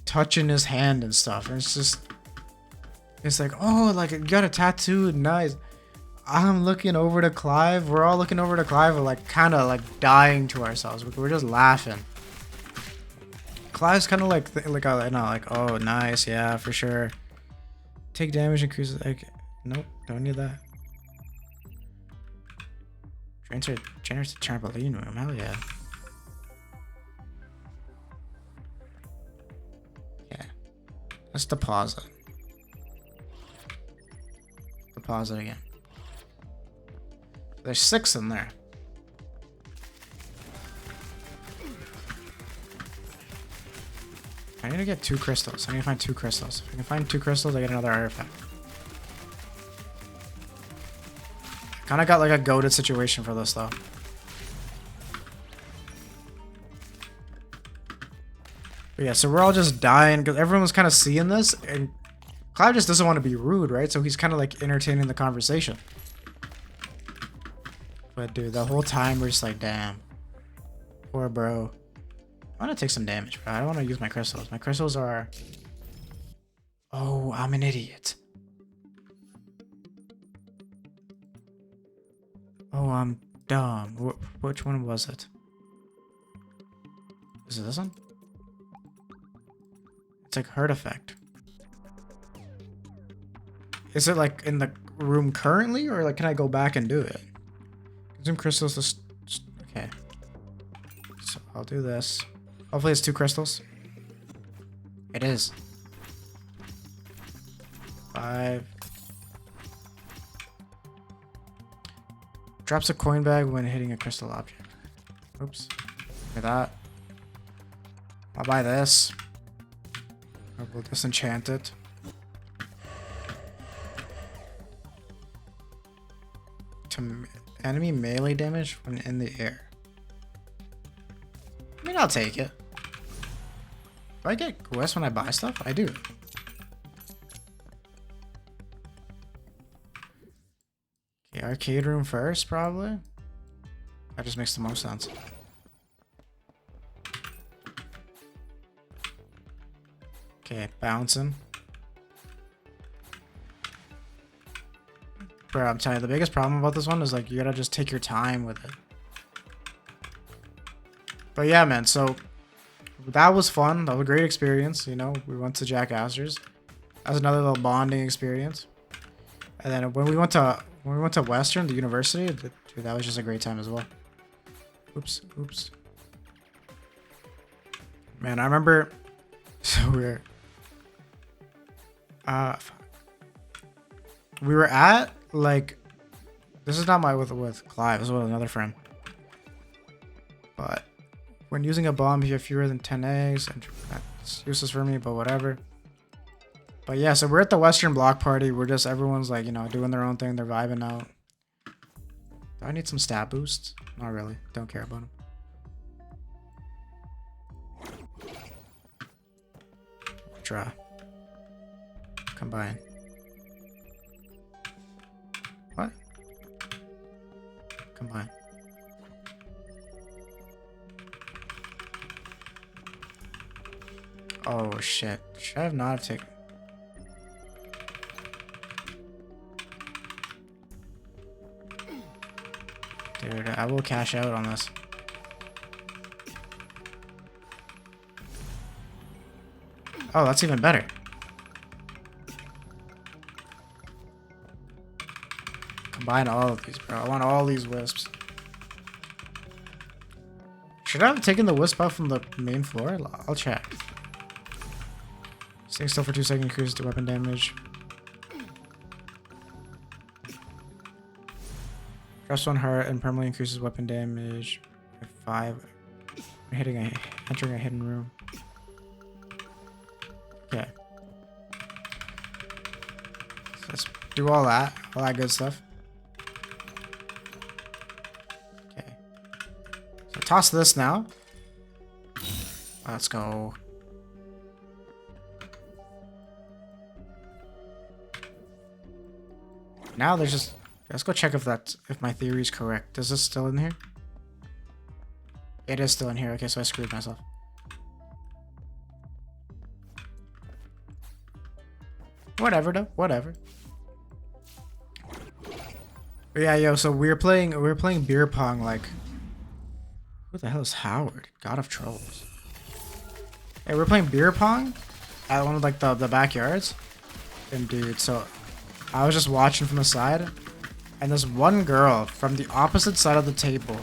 touching his hand and stuff. And it's like, oh, like you got a tattoo, nice. I'm looking over to Clive. We're all looking over to Clive. We're like kind of like dying to ourselves. We're just laughing. Clive's kind of like oh, nice, yeah, for sure. Take damage, increases. Like, nope, don't need that. Generous to trampoline room. Hell yeah. Yeah. Let's deposit. Deposit again. There's 6 in there. I need to get 2 crystals. I need to find 2 crystals. If I can find 2 crystals, I get another artifact. Kind of got like a goated situation for this though. But yeah, so we're all just dying because everyone was kind of seeing this, and Clive just doesn't want to be rude, right? So he's kind of like entertaining the conversation. But dude, the whole time we're just like, damn, poor bro. I want to take some damage, bro. I don't want to use my crystals. My crystals are... Oh, I'm an idiot. Oh, I'm dumb. Which one was it? Is it this one? It's like hurt effect. Is it like in the room currently, or like can I go back and do it? Consume crystals to... Okay. So I'll do this. Hopefully it's 2 crystals. It is. 5. Drops a coin bag when hitting a crystal object. Oops. Look at that. I'll buy this. I will disenchant it. To enemy melee damage when in the air. I mean, I'll take it. Do I get quests when I buy stuff? I do. Okay, arcade room first, probably. That just makes the most sense. Okay, bouncing. Bro, I'm telling you, the biggest problem about this one is like you gotta just take your time with it. But yeah, man, so that was fun. That was a great experience. You know, we went to Jack Astor's. That was another little bonding experience. And then when we went to Western, the university, dude, that was just a great time as well. Oops, oops. Man, I remember. So we were at like. This is not my with Clive. This is with another friend. But when using a bomb, you have fewer than 10 eggs. And that's useless for me, but whatever. But yeah, so we're at the Western block party. We're just, everyone's like, you know, doing their own thing. They're vibing out. Do I need some stat boosts? Not really. Don't care about them. Draw. Combine. What? Combine. Oh shit. Should I have not have taken... Dude, I will cash out on this. Oh, that's even better. Combine all of these, bro. I want all these wisps. Should I have taken the wisp out from the main floor? I'll check. Staying still for 2 seconds increases the weapon damage. Press 1 heart and permanently increases weapon damage by 5. Entering a hidden room. Okay. So let's do all that good stuff. Okay. So toss this now. Let's go. Now there's just... Let's go check if my theory is correct. Is this still in here? It is still in here. Okay, so I screwed myself. Whatever though. Whatever. But yeah, yo, so we were playing beer pong like... Who the hell is Howard? God of Trolls. Hey, we're playing beer pong at one of like the backyards. And dude, so I was just watching from the side, and this one girl from the opposite side of the table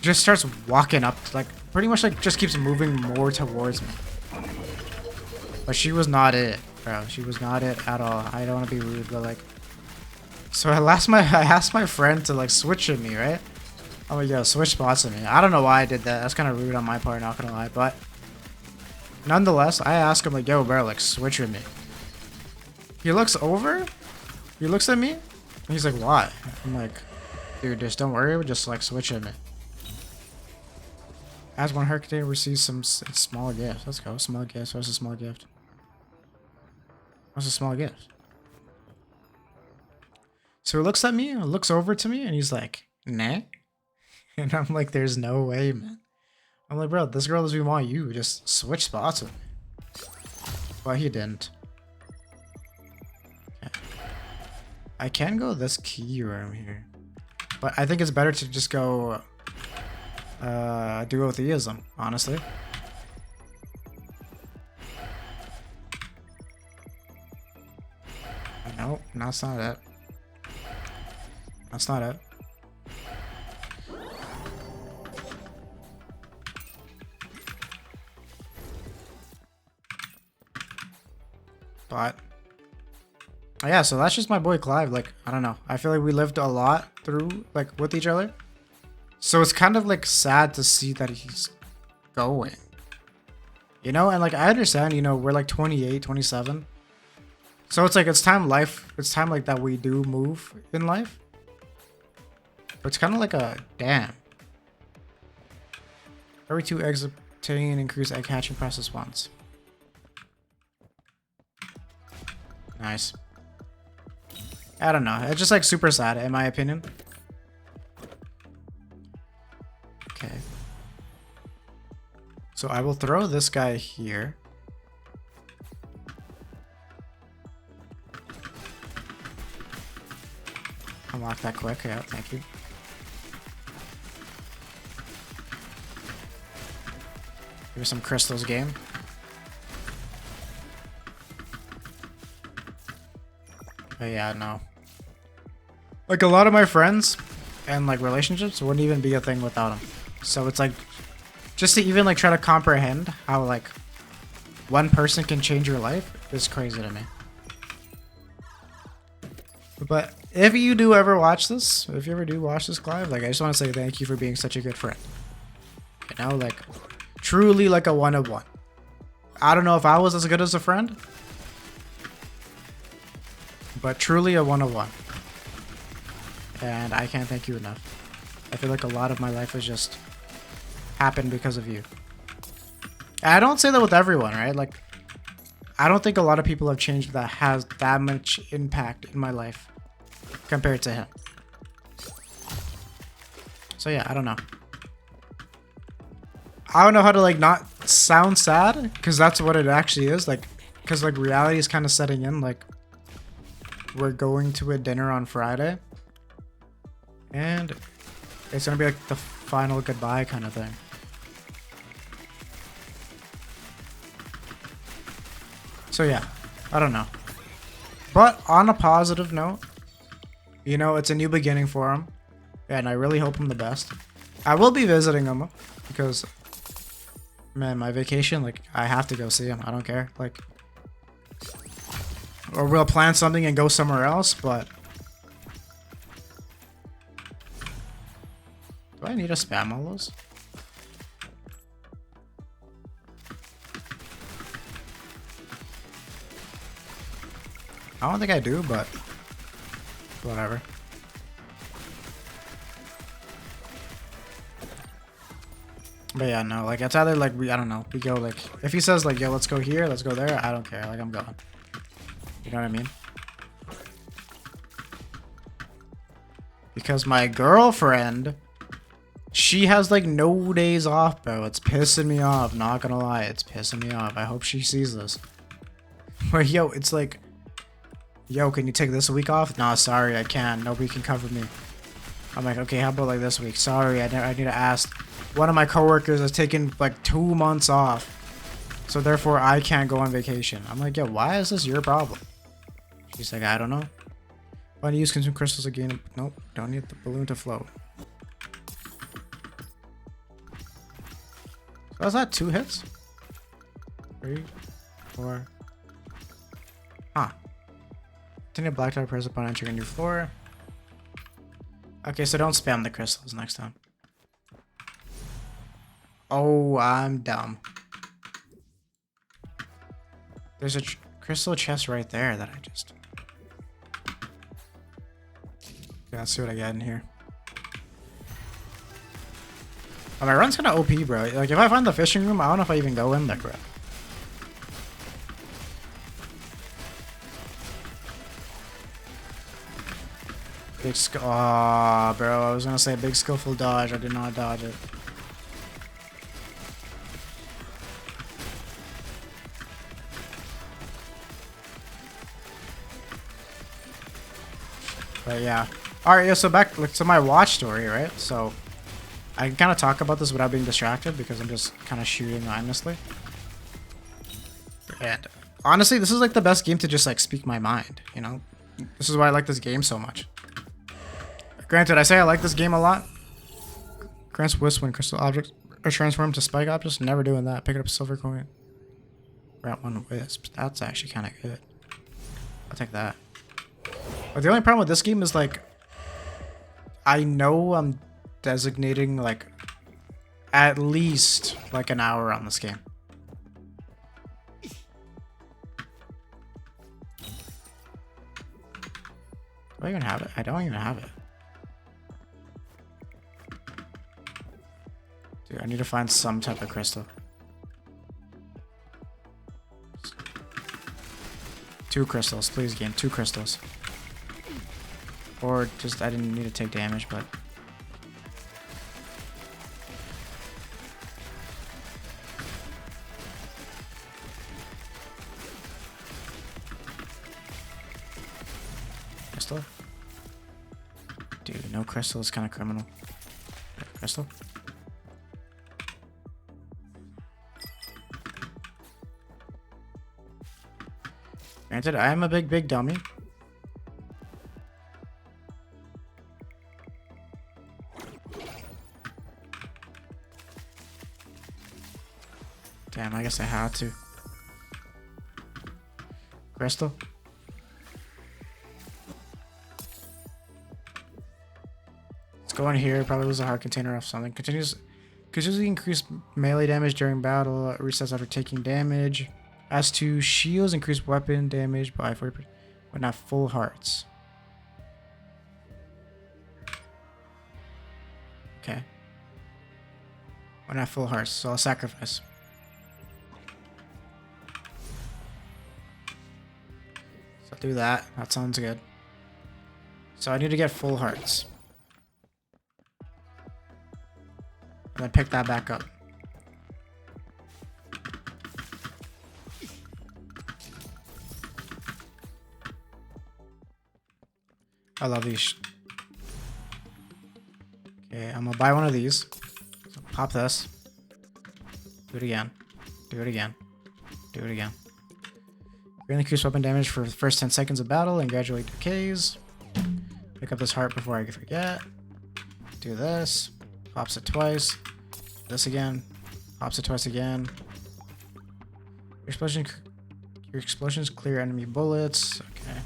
just starts walking up, like pretty much like just keeps moving more towards me. But she was not it, bro. She was not it at all. I don't want to be rude, but like, so I asked my friend to like switch with me, right? I'm like, yo, switch spots with me. I don't know why I did that. That's kind of rude on my part, not gonna lie, but nonetheless, I asked him like, yo, bro, like switch with me. He looks over, he looks at me, and he's like, why? I'm like, dude, just don't worry, just like switch with me. As one hurricane receives some small gifts. Let's go, small gifts. What's a small gift? What's a small gift? So he looks at me, looks over to me, and he's like, nah. And I'm like, there's no way, man. I'm like, bro, this girl doesn't want you. Just switch spots with me. But he didn't. Okay. I can go this key room here. But I think it's better to just go duotheism, honestly. No, that's not it. That's not it. But yeah, so that's just my boy Clive. Like, I don't know. I feel like we lived a lot through, like, with each other. So it's kind of like sad to see that he's going. You know, and like I understand, you know, we're like 28, 27. So it's like it's time like that we do move in life. But it's kind of like a damn. Every 2 eggs obtain increase egg hatching process once. Nice. I don't know. It's just like super sad in my opinion. Okay. So I will throw this guy here. Unlock that quick. Yeah, thank you. Give me some crystals, game. But yeah, no. Like a lot of my friends and like relationships wouldn't even be a thing without him. So it's like, just to even like try to comprehend how like one person can change your life is crazy to me. But if you do ever watch this, if you ever do watch this, Clive, like I just want to say thank you for being such a good friend. You know, like truly like a one of one. I don't know if I was as good as a friend, but truly a one of one. And I can't thank you enough. I feel like a lot of my life has just happened because of you. And I don't say that with everyone, right? Like, I don't think a lot of people have changed that has that much impact in my life compared to him. So yeah, I don't know. I don't know how to like not sound sad, because that's what it actually is. Like, because like reality is kind of setting in. Like, we're going to a dinner on Friday, and it's gonna be like the final goodbye kind of thing. So yeah, I don't know. But on a positive note, you know, it's a new beginning for him, and I really hope him the best. I will be visiting him because Man, my vacation, like, I have to go see him. I don't care. Like, or we'll plan something and go somewhere else, but... Do I need to spam all those? I don't think I do, but... Whatever. But yeah, no, like, it's either, like, I don't know, we go, like... If he says, like, yo, let's go here, let's go there, I don't care. Like, I'm going. You know what I mean? Because my girlfriend... She has, like, no days off, bro. It's pissing me off. Not gonna lie. It's pissing me off. I hope she sees this. But, yo, it's like... Yo, can you take this week off? Nah, sorry, I can't. Nobody can cover me. I'm like, okay, how about, like, this week? Sorry, I need to ask. One of my coworkers has taken, like, 2 months off. So, therefore, I can't go on vacation. I'm like, yo, why is this your problem? She's like, I don't know. Why do you use consume crystals again? Nope, don't need the balloon to float. Was that 2 hits? 3, 4. Huh. Continue black die press upon entering a new floor. Okay, so don't spam the crystals next time. Oh, I'm dumb. There's a crystal chest right there that I just... Yeah, let's see what I get in here. Oh, my run's kinda OP, bro. Like, if I find the fishing room, I don't know if I even go in there, bro. Big skill. Aw, bro. I was gonna say big skillful dodge. I did not dodge it. But yeah. Alright, yeah, so back to my watch story, right? So, I can kind of talk about this without being distracted because I'm just kind of shooting mindlessly. And honestly, this is like the best game to just like speak my mind, you know? This is why I like this game so much. Granted, I say I like this game a lot. Grants Wisp when crystal objects are transformed to spike objects. Never doing that. Picking up a silver coin. Grant 1 Wisp. That's actually kind of good. I'll take that. But the only problem with this game is like, I know I'm designating like at least like an hour on this game. Do I even have it? I don't even have it. Dude, I need to find some type of crystal. 2 crystals, please game. 2 crystals. Or just, I didn't need to take damage, but... Crystal? Dude, no crystal is kind of criminal. Crystal? Granted, I am a big dummy. Damn, I guess I had to. Crystal? Let's go in here, probably lose a heart container off something. Continuously increase melee damage during battle, resets after taking damage. As to shields, increase weapon damage by 40%, but not full hearts. Okay. But not full hearts, so I'll sacrifice. So I'll do that. That sounds good. So I need to get full hearts. And then pick that back up. I love these. Okay, I'm gonna buy one of these. So pop this. Do it again. Do it again. Do it again. Greatly increase weapon damage for the first 10 seconds of battle and gradually decays. Pick up this heart before I forget. Do this. Pops it twice. This again. Pops it twice again. Your explosions clear enemy bullets. Okay.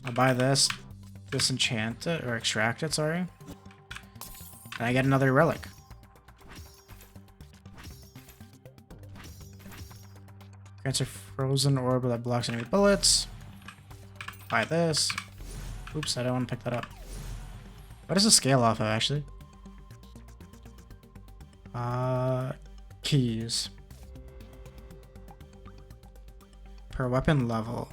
I'll buy this. Disenchant it, or extract it, sorry. And I get another relic. Grants a frozen orb that blocks enemy bullets. Buy this. Oops, I don't want to pick that up. What does the scale off of, actually? Keys. Per weapon level.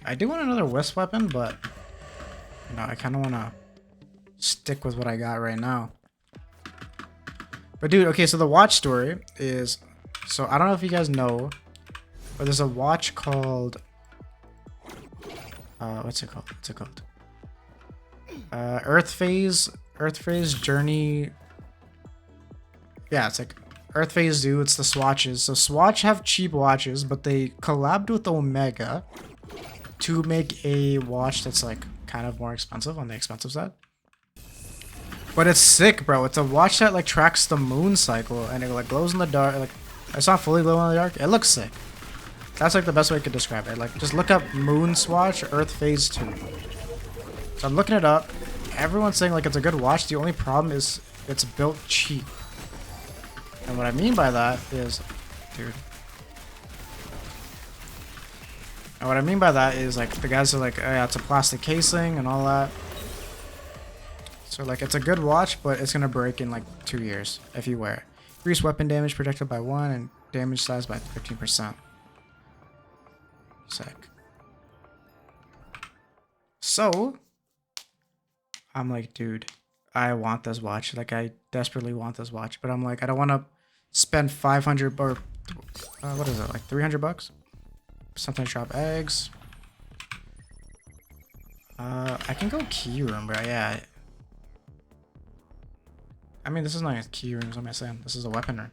I do want another wisp weapon, but no, I kind of want to stick with what I got right now. But dude, okay, so the watch story is, so I don't know if you guys know, but there's a watch called, what's it called? Earth Phase Journey. Yeah, it's like Earth Phase Zoo. It's the Swatches. So Swatch have cheap watches, but they collabed with Omega to make a watch that's like kind of more expensive, on the expensive side. But it's sick, bro. It's a watch that like tracks the moon cycle and it like glows in the dark. Like, it's not fully glow in the dark. It looks sick. That's like the best way I could describe it. Like, just look up Moon Swatch Earth Phase 2. So I'm looking it up. Everyone's saying like it's a good watch. The only problem is it's built cheap. And what I mean by that is, dude. And what I mean by that is like the guys are like, oh, yeah, it's a plastic casing and all that. So like it's a good watch, but it's gonna break in like 2 years if you wear it. Increase weapon damage protected by 1 and damage size by 15%. Sick. So I'm like, dude, I want this watch. Like, I desperately want this watch, but I'm like, I don't want to spend 500 or what is it, like 300 bucks? Sometimes drop eggs. I can go key room, bro. Yeah. I mean, this is not a key room. What am I saying? This is a weapon room.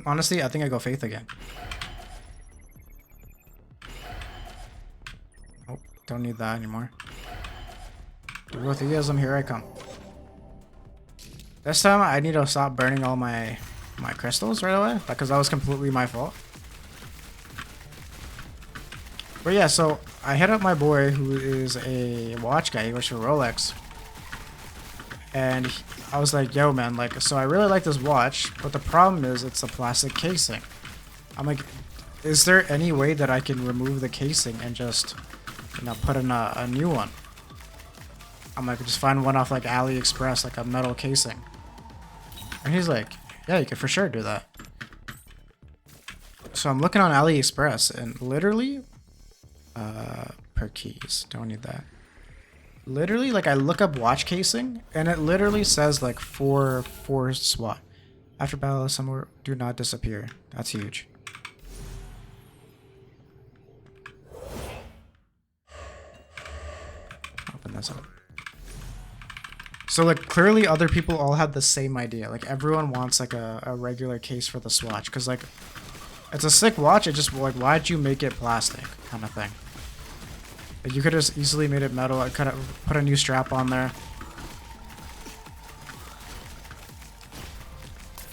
Honestly, I think I go Faith again. Oh, don't need that anymore. Duotheism, here I come. This time I need to stop burning all my crystals right away, because that was completely my fault. But yeah, so I hit up my boy who is a watch guy. He works for Rolex. And I was like, yo man, like, so I really like this watch, but the problem is it's a plastic casing. I'm like, is there any way that I can remove the casing and just, you know, put in a new one? I'm like, just find one off like AliExpress, like a metal casing. And he's like, yeah, you can for sure do that. So I'm looking on AliExpress and literally, per keys, don't need that. Literally, like, I look up watch casing and it literally says like 4 SWAT. After battle, some do not disappear. That's huge. Open this up. So like clearly other people all had the same idea. Like everyone wants like a regular case for the Swatch, because like it's a sick watch. It just like, why'd you make it plastic kind of thing? Like, you could have just easily made it metal. I could have put a new strap on there.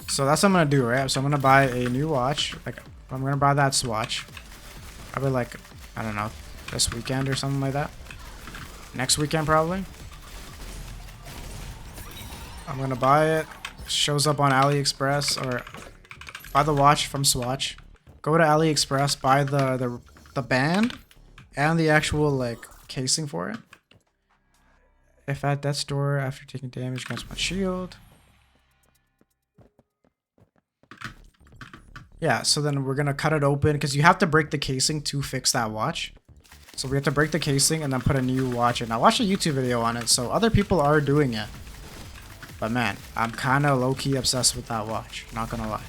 So that's what I'm gonna do, right? So I'm gonna buy a new watch. Like, I'm gonna buy that Swatch. Probably like, I don't know, this weekend or something like that. Next weekend probably. I'm gonna buy it. Shows up on AliExpress, or buy the watch from Swatch. Go to AliExpress, buy the band and the actual like casing for it. If at death's door after taking damage against my shield. Yeah, so then we're gonna cut it open because you have to break the casing to fix that watch. So we have to break the casing and then put a new watch in. I watched a YouTube video on it, so other people are doing it. But man, I'm kind of low-key obsessed with that watch, not gonna lie.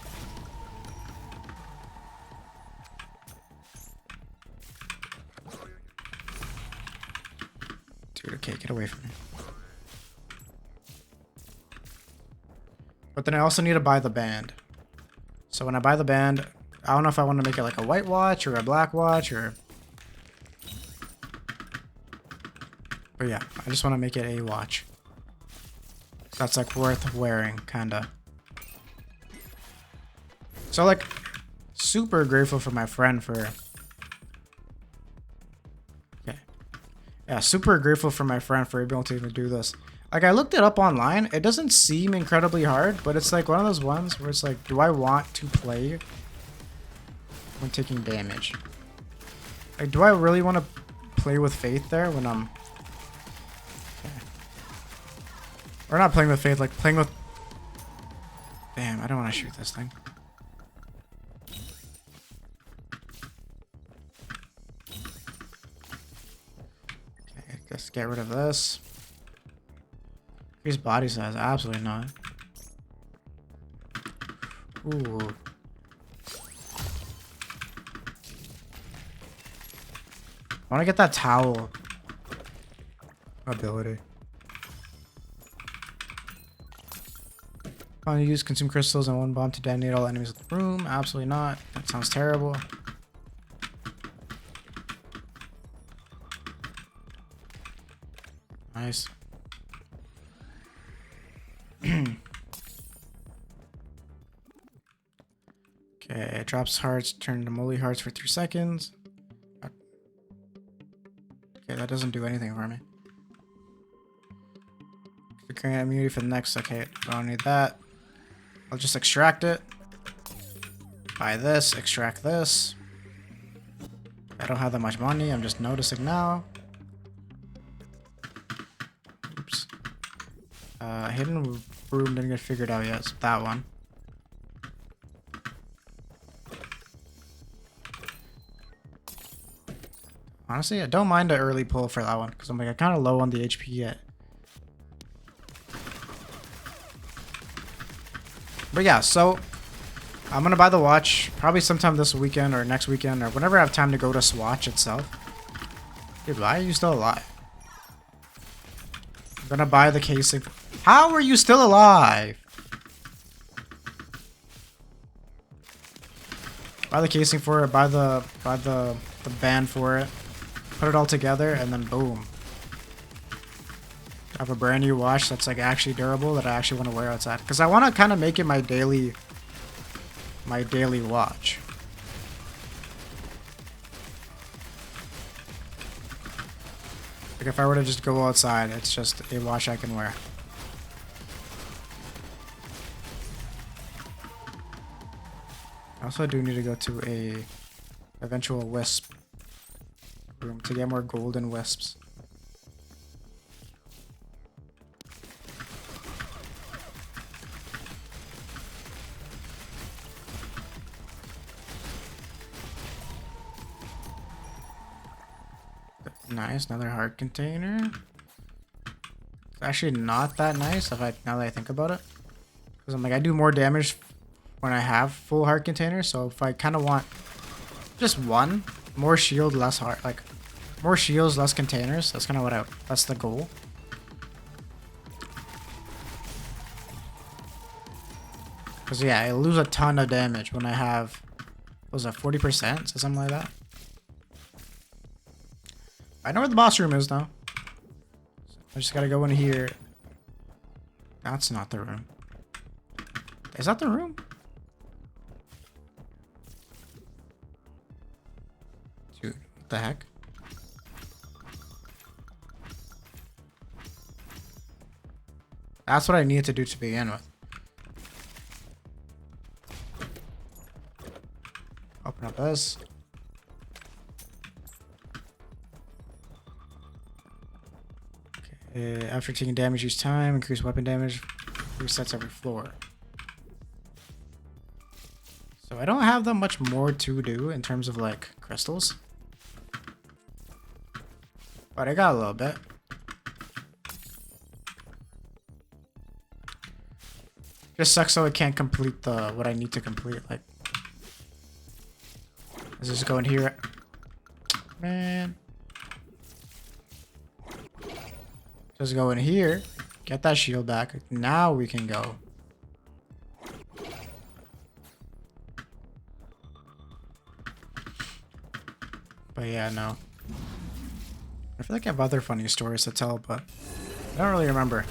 Dude, okay, get away from me. But then I also need to buy the band. So when I buy the band, I don't know if I want to make it like a white watch or a black watch or... But yeah, I just want to make it a watch. that's like worth wearing, kinda. So like, super grateful for my friend for. Okay. Yeah, super grateful for my friend for being able to even do this. Like, I looked it up online. It doesn't seem incredibly hard, but it's like one of those ones where it's like, do I want to play when taking damage? Like, do I really want to play with Faith there when I'm... Okay. Or not playing with Faith, like playing with... Damn, I don't want to shoot this thing. Okay, let's get rid of this. Increase body size, absolutely not. Ooh. I want to get that towel ability. Want to use consume crystals and one bomb to detonate all enemies in the room? Absolutely not. That sounds terrible. Nice. Okay, it drops hearts, turn to molly hearts for 3 seconds. Okay, that doesn't do anything for me. Securing immunity for the next. Okay, I don't need that. I'll just extract it. Buy this, extract this. I don't have that much money, I'm just noticing now. Oops. Hidden room didn't get figured out yet, so that one. Honestly, I don't mind an early pull for that one, because I'm like, I'm kind of low on the HP yet. But yeah, so I'm going to buy the watch probably sometime this weekend or next weekend or whenever I have time to go to Swatch itself. Dude, why are you still alive? I'm going to buy the casing. How are you still alive? Buy the casing for it, buy the band for it. Put it all together, and then boom. I have a brand new watch that's like actually durable that I actually want to wear outside. Because I want to kind of make it my daily watch. Like if I were to just go outside, it's just a watch I can wear. I also do need to go to a eventual wisp room to get more golden wisps. Nice, another heart container. It's actually not that nice now that I think about it. Because I'm like, I do more damage when I have full heart containers, so if I kind of want just one, more shield, less heart, like more shields, less containers, that's kind of that's the goal. Because yeah, I lose a ton of damage when I have, what was that, 40%, so something like that. I know where the boss room is now. I just gotta go in here. That's not the room. Is that the room? Dude, what the heck? That's what I needed to do to begin with. Open up this. Okay, after taking damage each time, increase weapon damage, resets every floor. So I don't have that much more to do in terms of like crystals. But I got a little bit. Just sucks so I can't complete what I need to complete. Like, let's just go in here. Man. Just go in here. Get that shield back. Now we can go. But yeah, no. I feel like I have other funny stories to tell, but I don't really remember.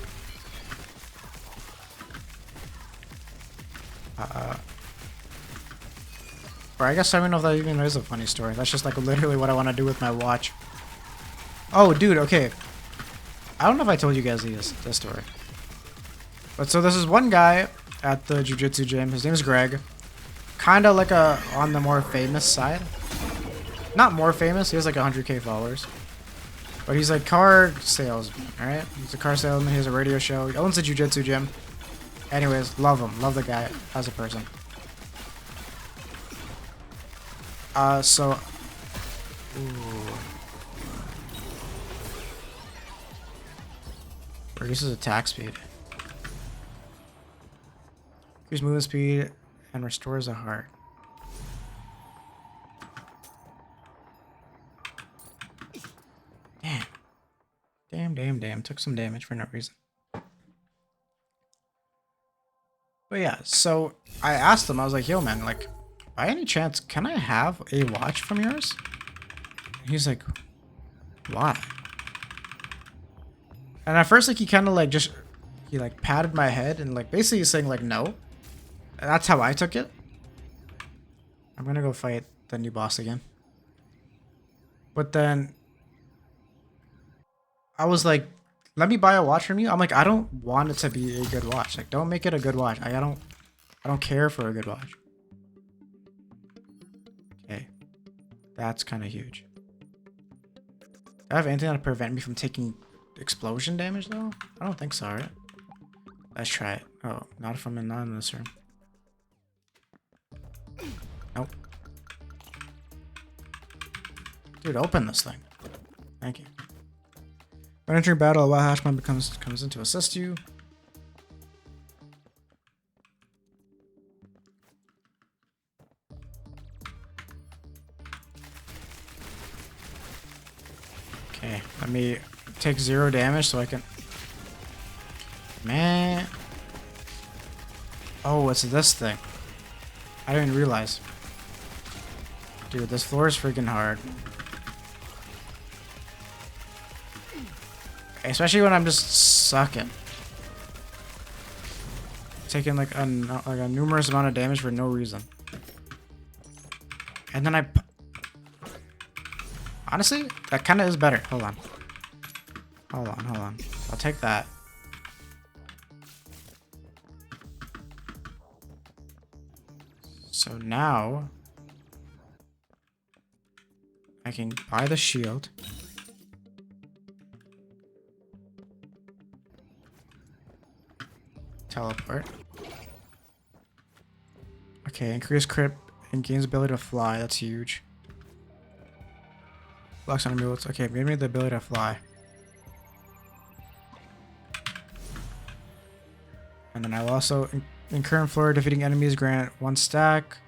for? I guess I don't know if that even is a funny story. That's just like literally what I want to do with my watch. Oh, dude, okay. I don't know if I told you guys this story. But so this is one guy at the jiu-jitsu gym. His name is Greg. Kind of like on the more famous side. Not more famous. He has like 100K followers. But he's like car salesman, alright? He's a car salesman. He has a radio show. He owns a jiu-jitsu gym. Anyways, love him. Love the guy as a person. So... Ooh. Reduces attack speed. Increase movement speed and restores a heart. Damn. Took some damage for no reason. But yeah, so I asked him, I was like, yo man, like, by any chance, can I have a watch from yours? And he's like, why? And at first, like, he kind of like he like patted my head and like basically saying like no. And that's how I took it. I'm gonna go fight the new boss again. But then I was like, let me buy a watch from you. I'm like, I don't want it to be a good watch. Like, don't make it a good watch. I don't care for a good watch. Okay. That's kind of huge. Do I have anything to prevent me from taking explosion damage though? I don't think so, right? Let's try it. Oh, not if I'm not in this room. Nope. Dude, open this thing. Thank you. When entering battle, a wild hashman comes in to assist you. Okay, let me take 0 damage so I can... Man. Oh, it's this thing. I didn't realize. Dude, this floor is freaking hard. Especially when I'm just sucking. Taking like a numerous amount of damage for no reason. And then honestly, that kind of is better. Hold on. I'll take that. So now I can buy the shield. Teleport. Okay, increase crit and gains ability to fly. That's huge. Blocks on bullets. Okay, give me the ability to fly. And then I'll also in current floor, defeating enemies grant 1 stack,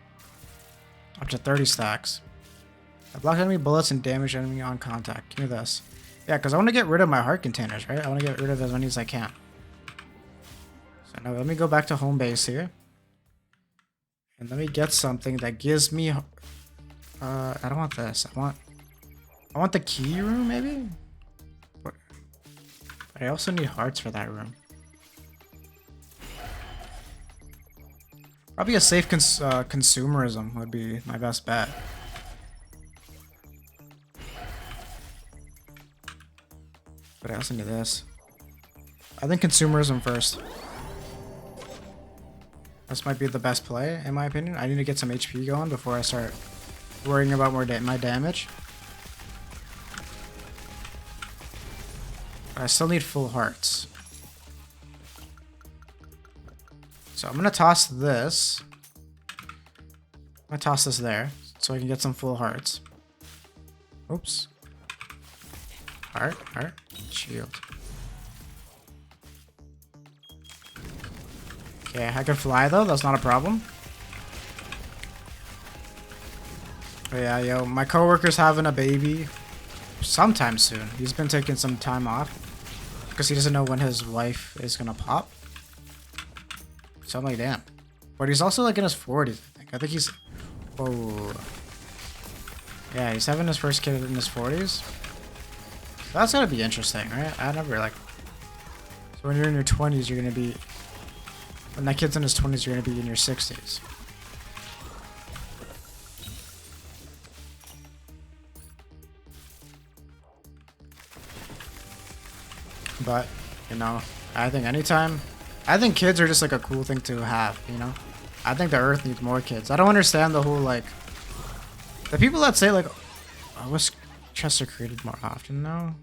up to 30 stacks. I block enemy bullets and damage enemy on contact. Give me this. Yeah, because I want to get rid of my heart containers, right? I want to get rid of as many as I can. So now let me go back to home base here. And let me get something that gives me... I don't want this. I want the key room, maybe? But I also need hearts for that room. Probably a safe consumerism would be my best bet. But I also need this. I think consumerism first. This might be the best play, in my opinion. I need to get some HP going before I start worrying about my damage. But I still need full hearts. So I'm going to toss this. I'm going to toss this there so I can get some full hearts. Oops. Heart. Shield. Okay, I can fly though. That's not a problem. But yeah, yo, my coworker's having a baby sometime soon. He's been taking some time off because he doesn't know when his wife is going to pop. So I'm like, damn. But he's also like in his 40s, I think. I think he's... Whoa. Yeah, he's having his first kid in his 40s. So that's gotta be interesting, right? I never like... So when you're in your 20s, you're gonna be... When that kid's in his 20s, you're gonna be in your 60s. But, you know, I think anytime... I think kids are just like a cool thing to have, you know? I think the Earth needs more kids. I don't understand the whole, like... The people that say, like, I wish chests are created more often. No.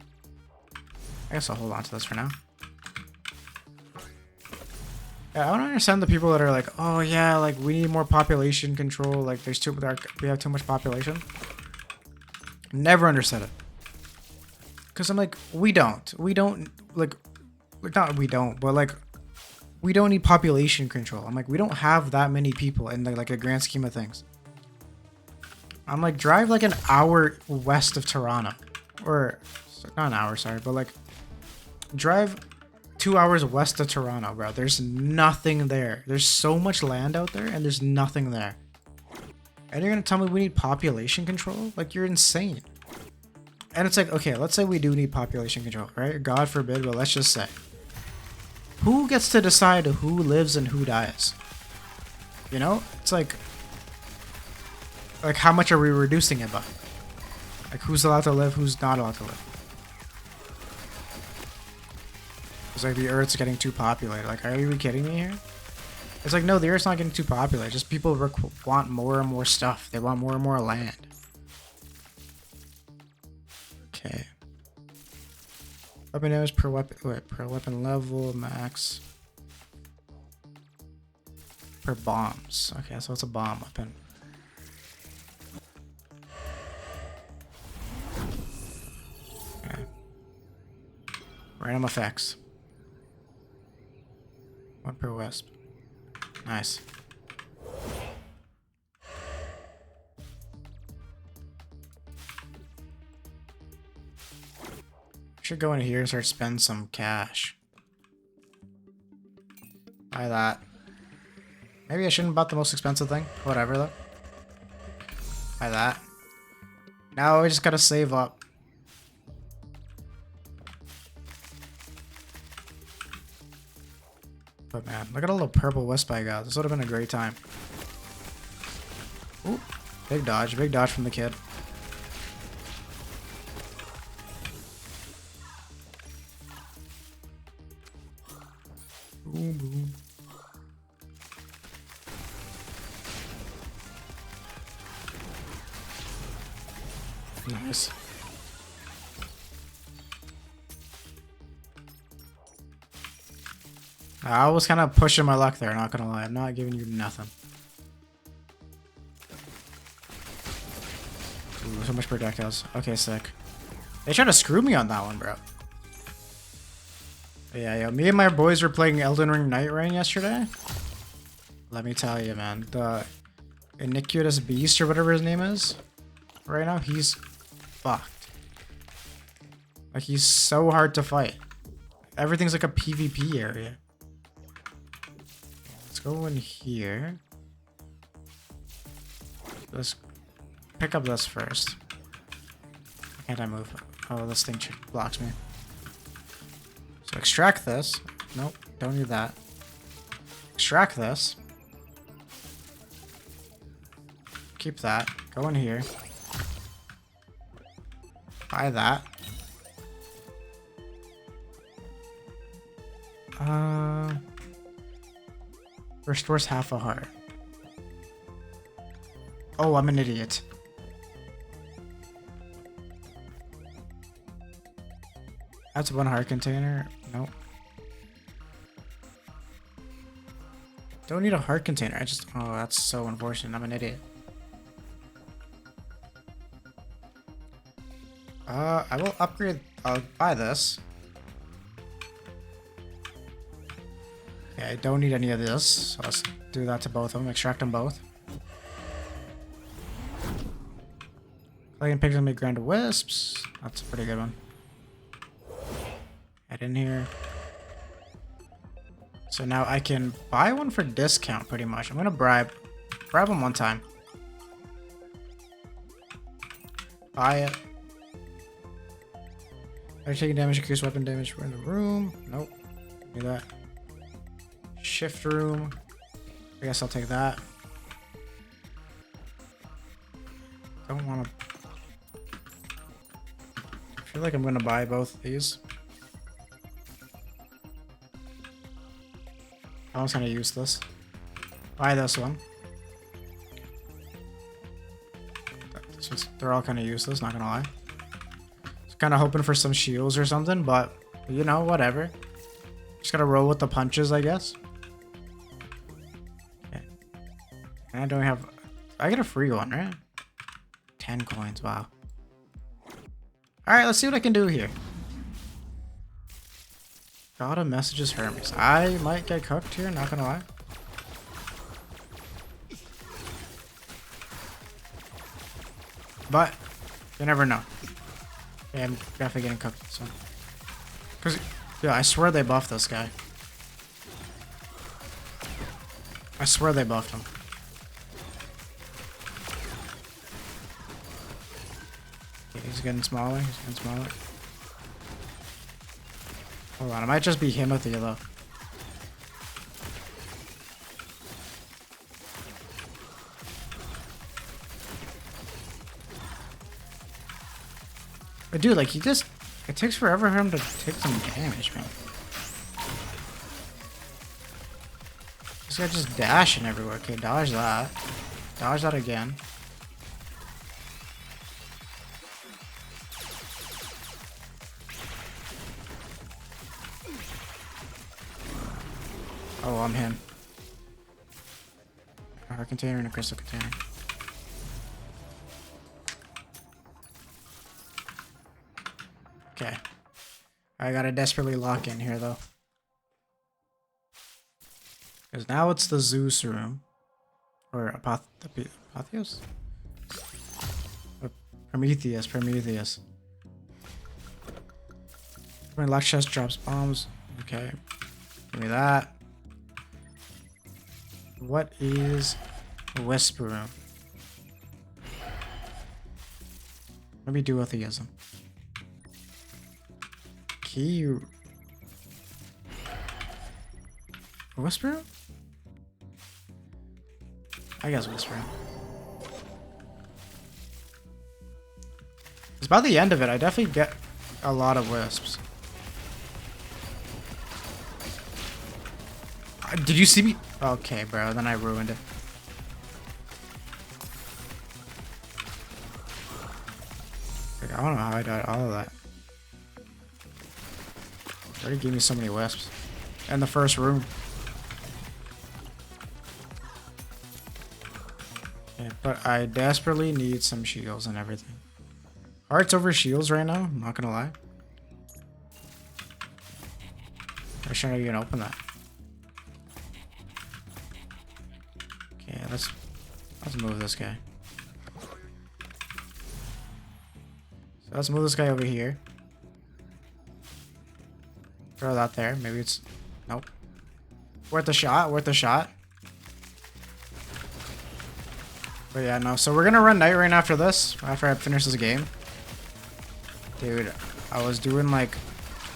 I guess I'll hold on to this for now. Yeah, I don't understand the people that are like, oh yeah, like we need more population control. Like we have too much population. Never understood it. Cause I'm like, we don't like not we don't, but like we don't need population control. I'm like, we don't have that many people in the like a grand scheme of things. I'm like, drive like an hour west of Toronto, or not an hour, sorry, but like drive 2 hours west of Toronto, bro. There's nothing there. There's so much land out there, and there's nothing there. And you're gonna tell me we need population control? Like, you're insane. And it's like, okay, let's say we do need population control, right? God forbid, but let's just say. Who gets to decide who lives and who dies? You know? It's like how much are we reducing it by? Like, who's allowed to live, who's not allowed to live? It's like the Earth's getting too populated. Like, are you kidding me here? It's like, no, the Earth's not getting too populated. Just people want more and more stuff. They want more and more land. Okay. Weapon damage per weapon. Wait, per weapon level max. Per bombs. Okay, so it's a bomb weapon. Okay. Random effects. 1 per wisp. Nice. Should go in here and start spending some cash. Buy that. Maybe I shouldn't have bought the most expensive thing. Whatever though. Buy that. Now we just gotta save up. But man, look at all the purple wisp I got. This would have been a great time. Ooh, big dodge from the kid. Boom, boom. Nice. I was kind of pushing my luck there, not gonna lie. I'm not giving you nothing. Ooh, so much projectiles. Okay, sick. They tried to screw me on that one, bro. Yeah, me and my boys were playing Elden Ring Night Rain yesterday. Let me tell you, man. The Iniquitous Beast, or whatever his name is, right now, he's fucked. Like, he's so hard to fight. Everything's like a PvP area. Let's go in here. Let's pick up this first. Can't I move? Oh, this thing blocks me. So extract this. Nope, don't need that. Extract this. Keep that. Go in here. Buy that. Restores half a heart. Oh, I'm an idiot. That's 1 heart container. Nope. Don't need a heart container. Oh, that's so unfortunate. I'm an idiot. I will upgrade. I'll buy this. Okay, I don't need any of this. So let's do that to both of them. Extract them both. Play and pick them make Grand Wisps. That's a pretty good one. Head in here. So now I can buy one for discount pretty much. I'm gonna bribe them one time. Buy it. Are you taking damage? Increase weapon damage. We're in the room. Nope. Do that. Shift room. I guess I'll take that. Don't want to. I feel like I'm gonna buy both of these. I was gonna use this. Buy this one. They're all kind of useless, not gonna lie. Just kind of hoping for some shields or something, but you know, whatever. Just gotta roll with the punches, I guess. Okay. And I don't have... I get a free one, right? 10 coins, wow. Alright, let's see what I can do here. Gotta messages Hermes. I might get cooked here, not gonna lie. But you never know. Yeah, I'm definitely getting cooked this one. Cause yeah, I swear they buffed this guy. I swear they buffed him. Okay, he's getting smaller. He's getting smaller. Hold on, it might just be him with the yellow. But dude, like, he just... It takes forever for him to take some damage, man. This guy just dashing everywhere. Okay, dodge that. Dodge that again. Oh, I'm him. A container and a crystal container. Okay. I gotta desperately lock in here, though. Because now it's the Zeus room. Or Apotheos? Or Prometheus. My luck chest drops bombs. Okay. Give me that. What is a Wisp room? Maybe duotheism. Key. Whisper? I guess Whisper. Because by the end of it, I definitely get a lot of wisps. Did you see me? Okay, bro. Then I ruined it. Like, I don't know how I died all of that. Already gave me so many wisps. And the first room. Yeah, but I desperately need some shields and everything. Hearts over shields right now, I'm not gonna lie. I shouldn't even open that. Okay, let's move this guy. So let's move this guy over here. Throw that there. Maybe it's... Nope. Worth a shot. Worth a shot. But yeah, no. So we're gonna run Night Rain after this. After I finish this game. Dude, I was doing like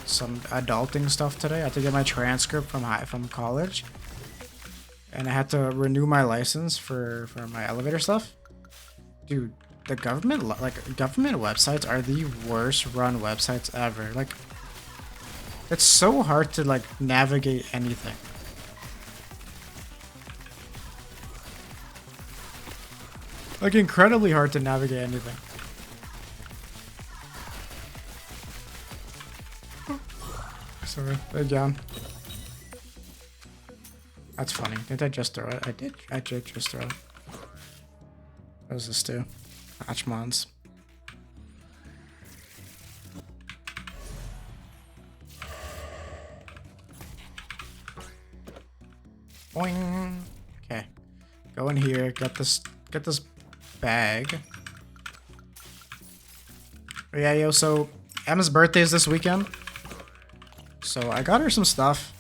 some adulting stuff today. I had to get my transcript from college. And I had to renew my license for my elevator stuff. Dude, the government websites are the worst run websites ever. Like, it's so hard to like navigate anything. Like, incredibly hard to navigate anything. Sorry, lay down. That's funny. Did I just throw it? I did. I did just throw it. What does this do? Hatchmons. Boing. Okay. Go in here. Get this bag. But yeah, yo. So Emma's birthday is this weekend. So I got her some stuff.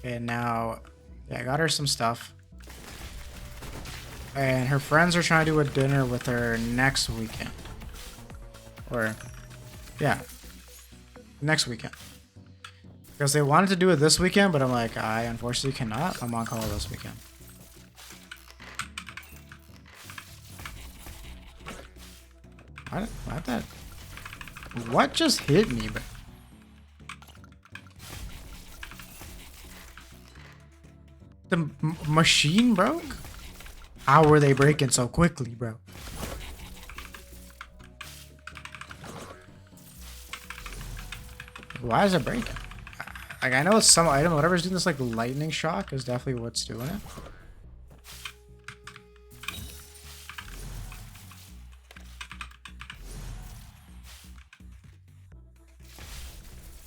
And now, yeah, I got her some stuff. And her friends are trying to do a dinner with her next weekend. Or, yeah, next weekend. Because they wanted to do it this weekend, but I'm like, I unfortunately cannot. I'm on call this weekend. What just hit me, bro? The machine broke? How were they breaking so quickly, bro? Why is it breaking? Like, I know it's some item. Whatever's doing this, like, lightning shock is definitely what's doing it.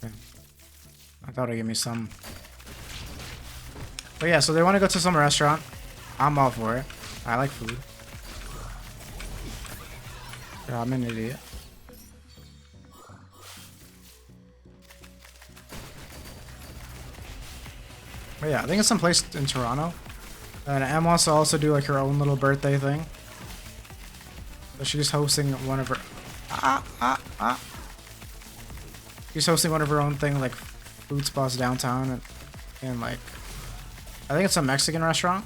Okay. I thought it'd give me some. But yeah, so they want to go to some restaurant. I'm all for it. I like food. Yeah, I'm an idiot. But yeah, I think it's some place in Toronto. And Em wants to also do like her own little birthday thing. So she's hosting one of her She's hosting one of her own thing, like food spots downtown and like I think it's a Mexican restaurant.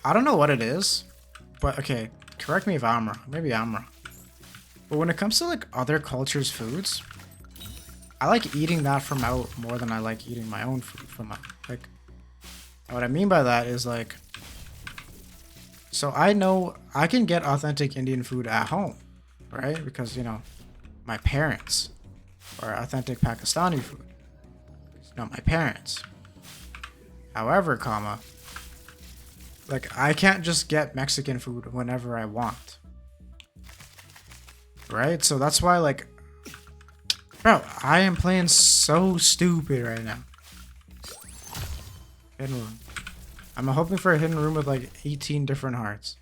I don't know what it is, but okay, correct me if I'm wrong. Maybe I'm wrong. But when it comes to like other cultures' foods, I like eating that from out more than I like eating my own food from out. Like, what I mean by that is like, so I know I can get authentic Indian food at home, right? Because, you know, my parents, or authentic Pakistani food. It's not my parents. However, comma, like I can't just get Mexican food whenever I want. Right? So that's why like, bro, I am playing so stupid right now. Hidden room. I'm hoping for a hidden room with like 18 different hearts.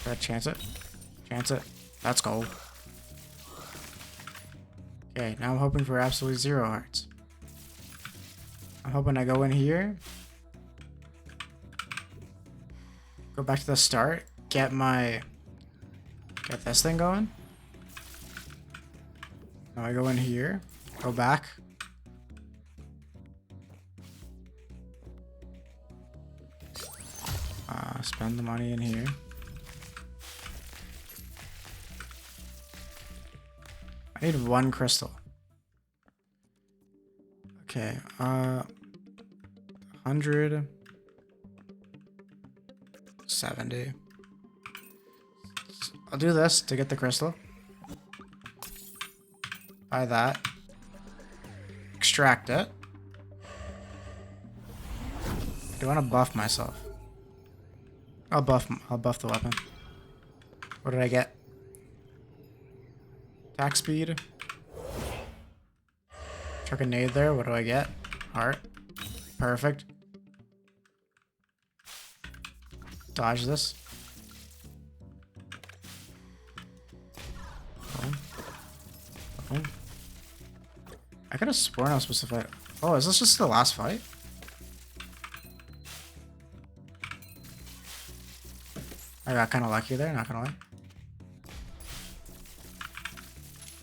Gotta chance it. Chance it. Let's go. Okay, now I'm hoping for absolutely 0 hearts. I'm hoping I go in here. Go back to the start. Get this thing going. Now I go in here. Go back. Spend the money in here. I need 1 crystal. Okay, 170. I'll do this to get the crystal. Buy that. Extract it. Do I want to buff myself? I'll buff the weapon. What did I get? Attack speed. Chuck a nade there. What do I get? Heart. Perfect. Dodge this. Boom. Boom. I could have sworn I was supposed to fight. Oh, is this just the last fight? I got kind of lucky there, not gonna lie.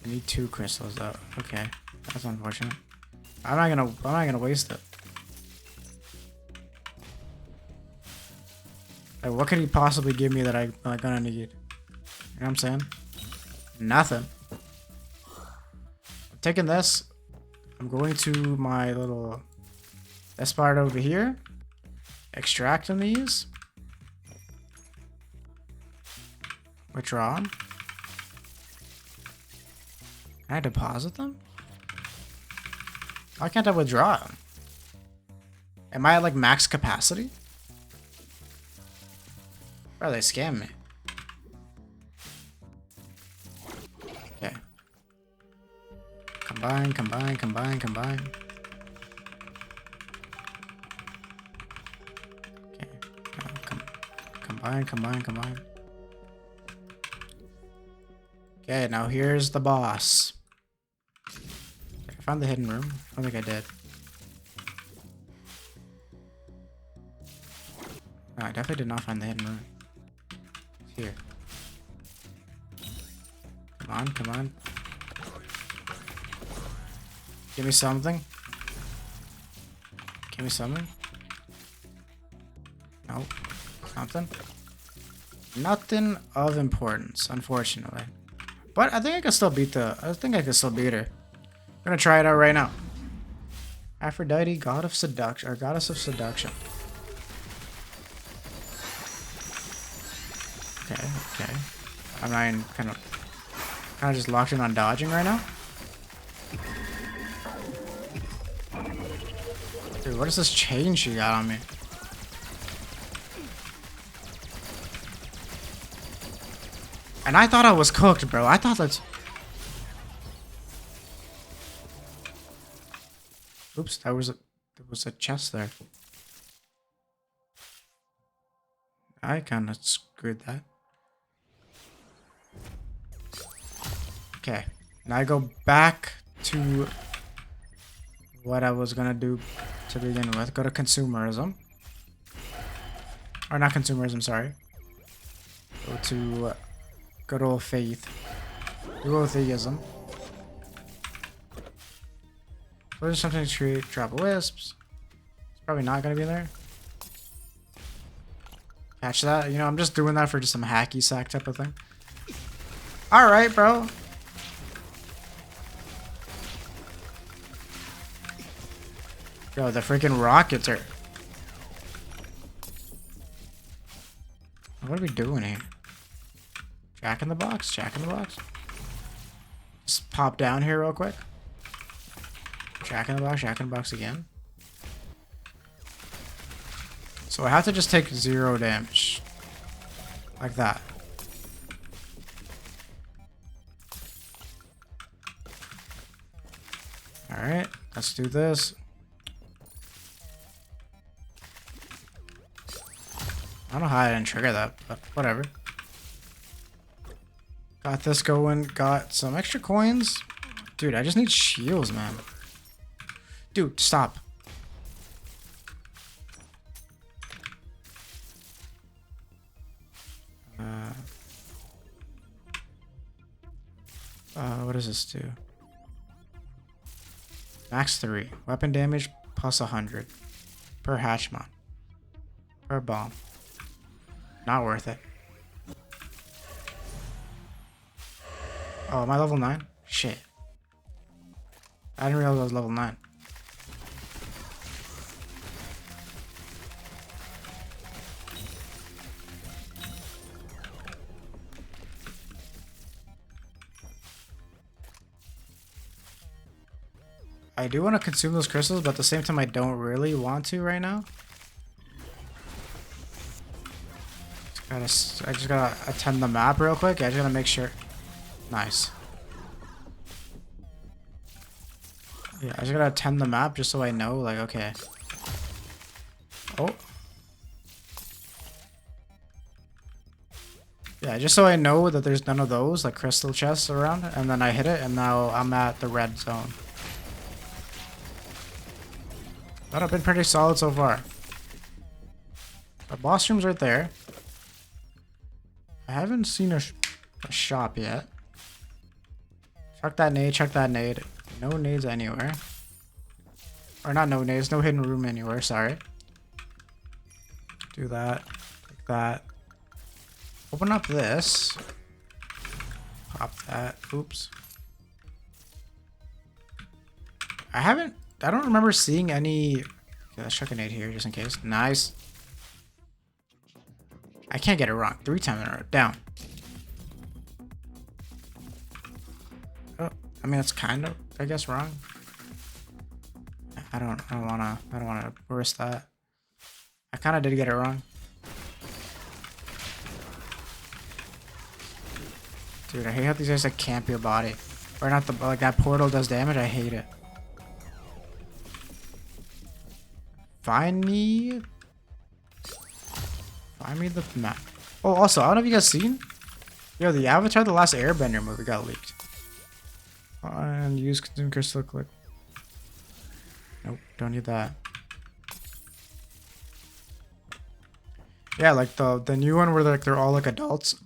I need 2 crystals though. Okay, that's unfortunate. I'm not gonna waste it. Like, what could he possibly give me that I'm gonna need? You know what I'm saying? Nothing. I'm taking this. I'm going to my little this part over here. Extracting these. Withdraw them. Can I deposit them? Why can't I withdraw them? Am I at like max capacity? Bro, they scam me. Okay. Combine, combine, combine, combine. Okay. Combine, combine, combine. Okay, now here's the boss. I found the hidden room. I don't think I did. No, I definitely did not find the hidden room. It's here. Come on, come on. Give me something. Give me something. Nope. Nothing. Nothing of importance, unfortunately. But I think I can still beat her. I'm gonna try it out right now. Aphrodite, god of seduction, or goddess of seduction. Okay. I'm not even kind of just locked in on dodging right now. Dude, what is this chain she got on me? And I thought I was cooked, bro. I thought that's... Oops, there was a chest there. I kind of screwed that. Okay, now I go back to what I was gonna do to begin with. Go to consumerism. Or not consumerism, sorry. Go to good old faith. Good old theism. There's something to treat. Drop wisps. It's probably not gonna be there. Catch that. You know, I'm just doing that for just some hacky sack type of thing. Alright, bro. Yo, the freaking rockets are... What are we doing here? Jack in the box? Jack in the box? Just pop down here real quick. Jack in the box again. So I have to just take 0 damage. Like that. Alright, let's do this. I don't know how I didn't trigger that, but whatever. Got this going, got some extra coins. Dude, I just need shields, man. Dude, stop. What does this do? Max 3. Weapon damage plus 100. Per hatchmon. Per bomb. Not worth it. Oh, am I level 9? Shit. I didn't realize I was level 9. I do want to consume those crystals, but at the same time I don't really want to right now. I just gotta attend the map real quick. I just gotta make sure. Nice. Yeah, I just gotta attend the map just so I know, like, okay. Oh. Yeah, just so I know that there's none of those, like, crystal chests around, and then I hit it, and now I'm at the red zone. But I've been pretty solid so far. The boss room's right there. I haven't seen a shop yet. Chuck that nade, chuck that nade. No nades anywhere. Or not no nades, no hidden room anywhere, sorry. Do that. Like that. Open up this. Pop that. Oops. I don't remember seeing any... Okay, let's chuck a nade here just in case. Nice. I can't get it wrong. 3 times in a row. Down. Oh, I mean, that's kind of, I guess, wrong. I don't wanna risk that. I kind of did get it wrong. Dude, I hate how these guys like camp your body. Or not the, like that portal does damage. I hate it. Find me the map. Oh, also, I don't know if you guys seen. Yo, the Avatar: The Last Airbender movie got leaked. And use consume crystal click. Nope, don't need that. Yeah, like the new one where like they're all like adults.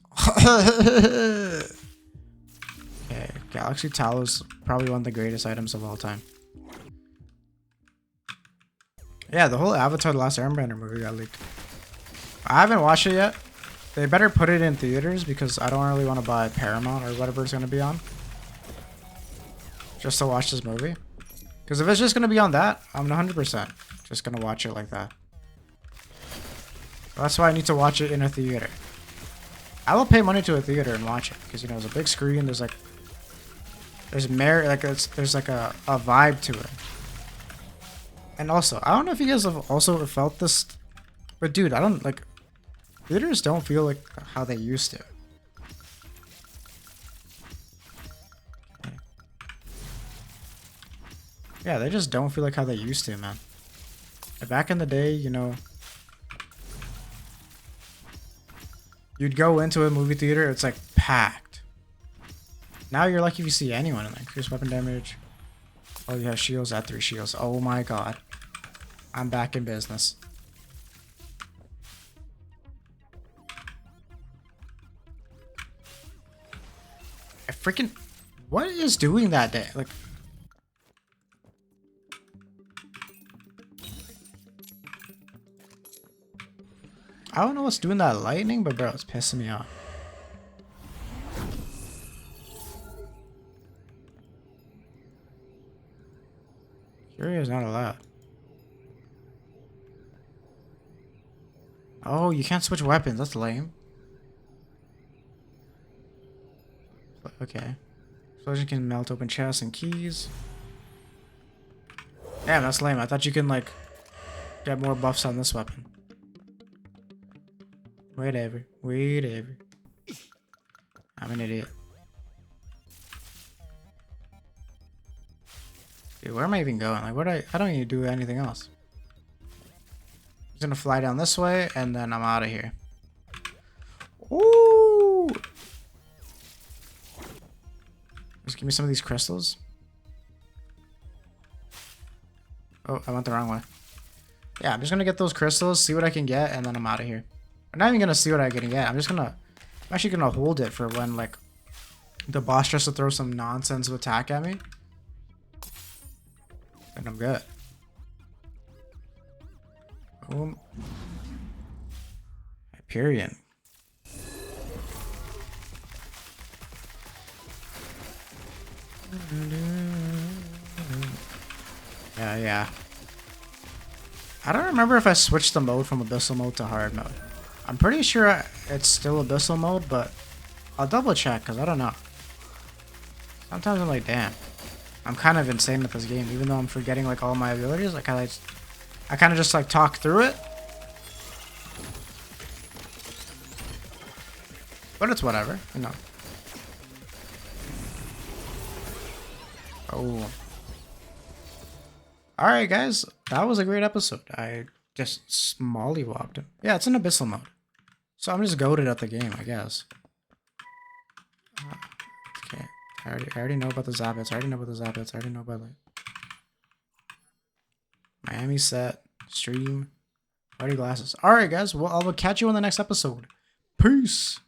Okay, Galaxy Talos, probably one of the greatest items of all time. Yeah, the whole Avatar: The Last Airbender movie got leaked. I haven't watched it yet. They better put it in theaters because I don't really want to buy Paramount or whatever it's going to be on. Just to watch this movie. Because if it's just going to be on that, I'm 100% just going to watch it like that. That's why I need to watch it in a theater. I will pay money to a theater and watch it. Because, you know, there's a big screen. There's like... There's like a vibe to it. And also, I don't know if you guys have also felt this... But dude, I don't like... Theaters don't feel like how they used to. Yeah, they just don't feel like how they used to, man. Back in the day, you know, you'd go into a movie theater, it's like packed. Now you're lucky if you see anyone in there. Increased weapon damage. Oh, you have shields, add 3 shields. Oh my god. I'm back in business. I freaking... What is doing that day? Like... I don't know what's doing that lightning, but bro, it's pissing me off. Fury is not allowed. Oh, you can't switch weapons. That's lame. Okay. Explosion can melt open chests and keys. Damn, that's lame. I thought you can, like, get more buffs on this weapon. Whatever. Whatever. I'm an idiot. Dude, where am I even going? Like, I don't need to do anything else. I'm just gonna fly down this way, and then I'm out of here. Ooh! Just give me some of these crystals. Oh, I went the wrong way. Yeah, I'm just gonna get those crystals, see what I can get, and then I'm out of here. I'm not even gonna see what I can get. I'm actually gonna hold it for when, like, the boss tries to throw some nonsense of attack at me. And I'm good. Boom. Hyperion. Yeah. I don't remember if I switched the mode from Abyssal mode to hard mode. I'm pretty sure it's still Abyssal mode, but I'll double check because I don't know. Sometimes I'm like, damn, I'm kind of insane at this game, even though I'm forgetting like all my abilities. I kind of just like talk through it, but it's whatever, you know. Oh. Alright guys, that was a great episode. I just smollywopped him. Yeah, it's in Abyssal mode. So I'm just goated at the game, I guess. Okay, I already know about the Zabbits. I already know about the Zabbits. I already know about, like, Miami set, stream, party glasses. Alright guys, well, I will catch you on the next episode. Peace!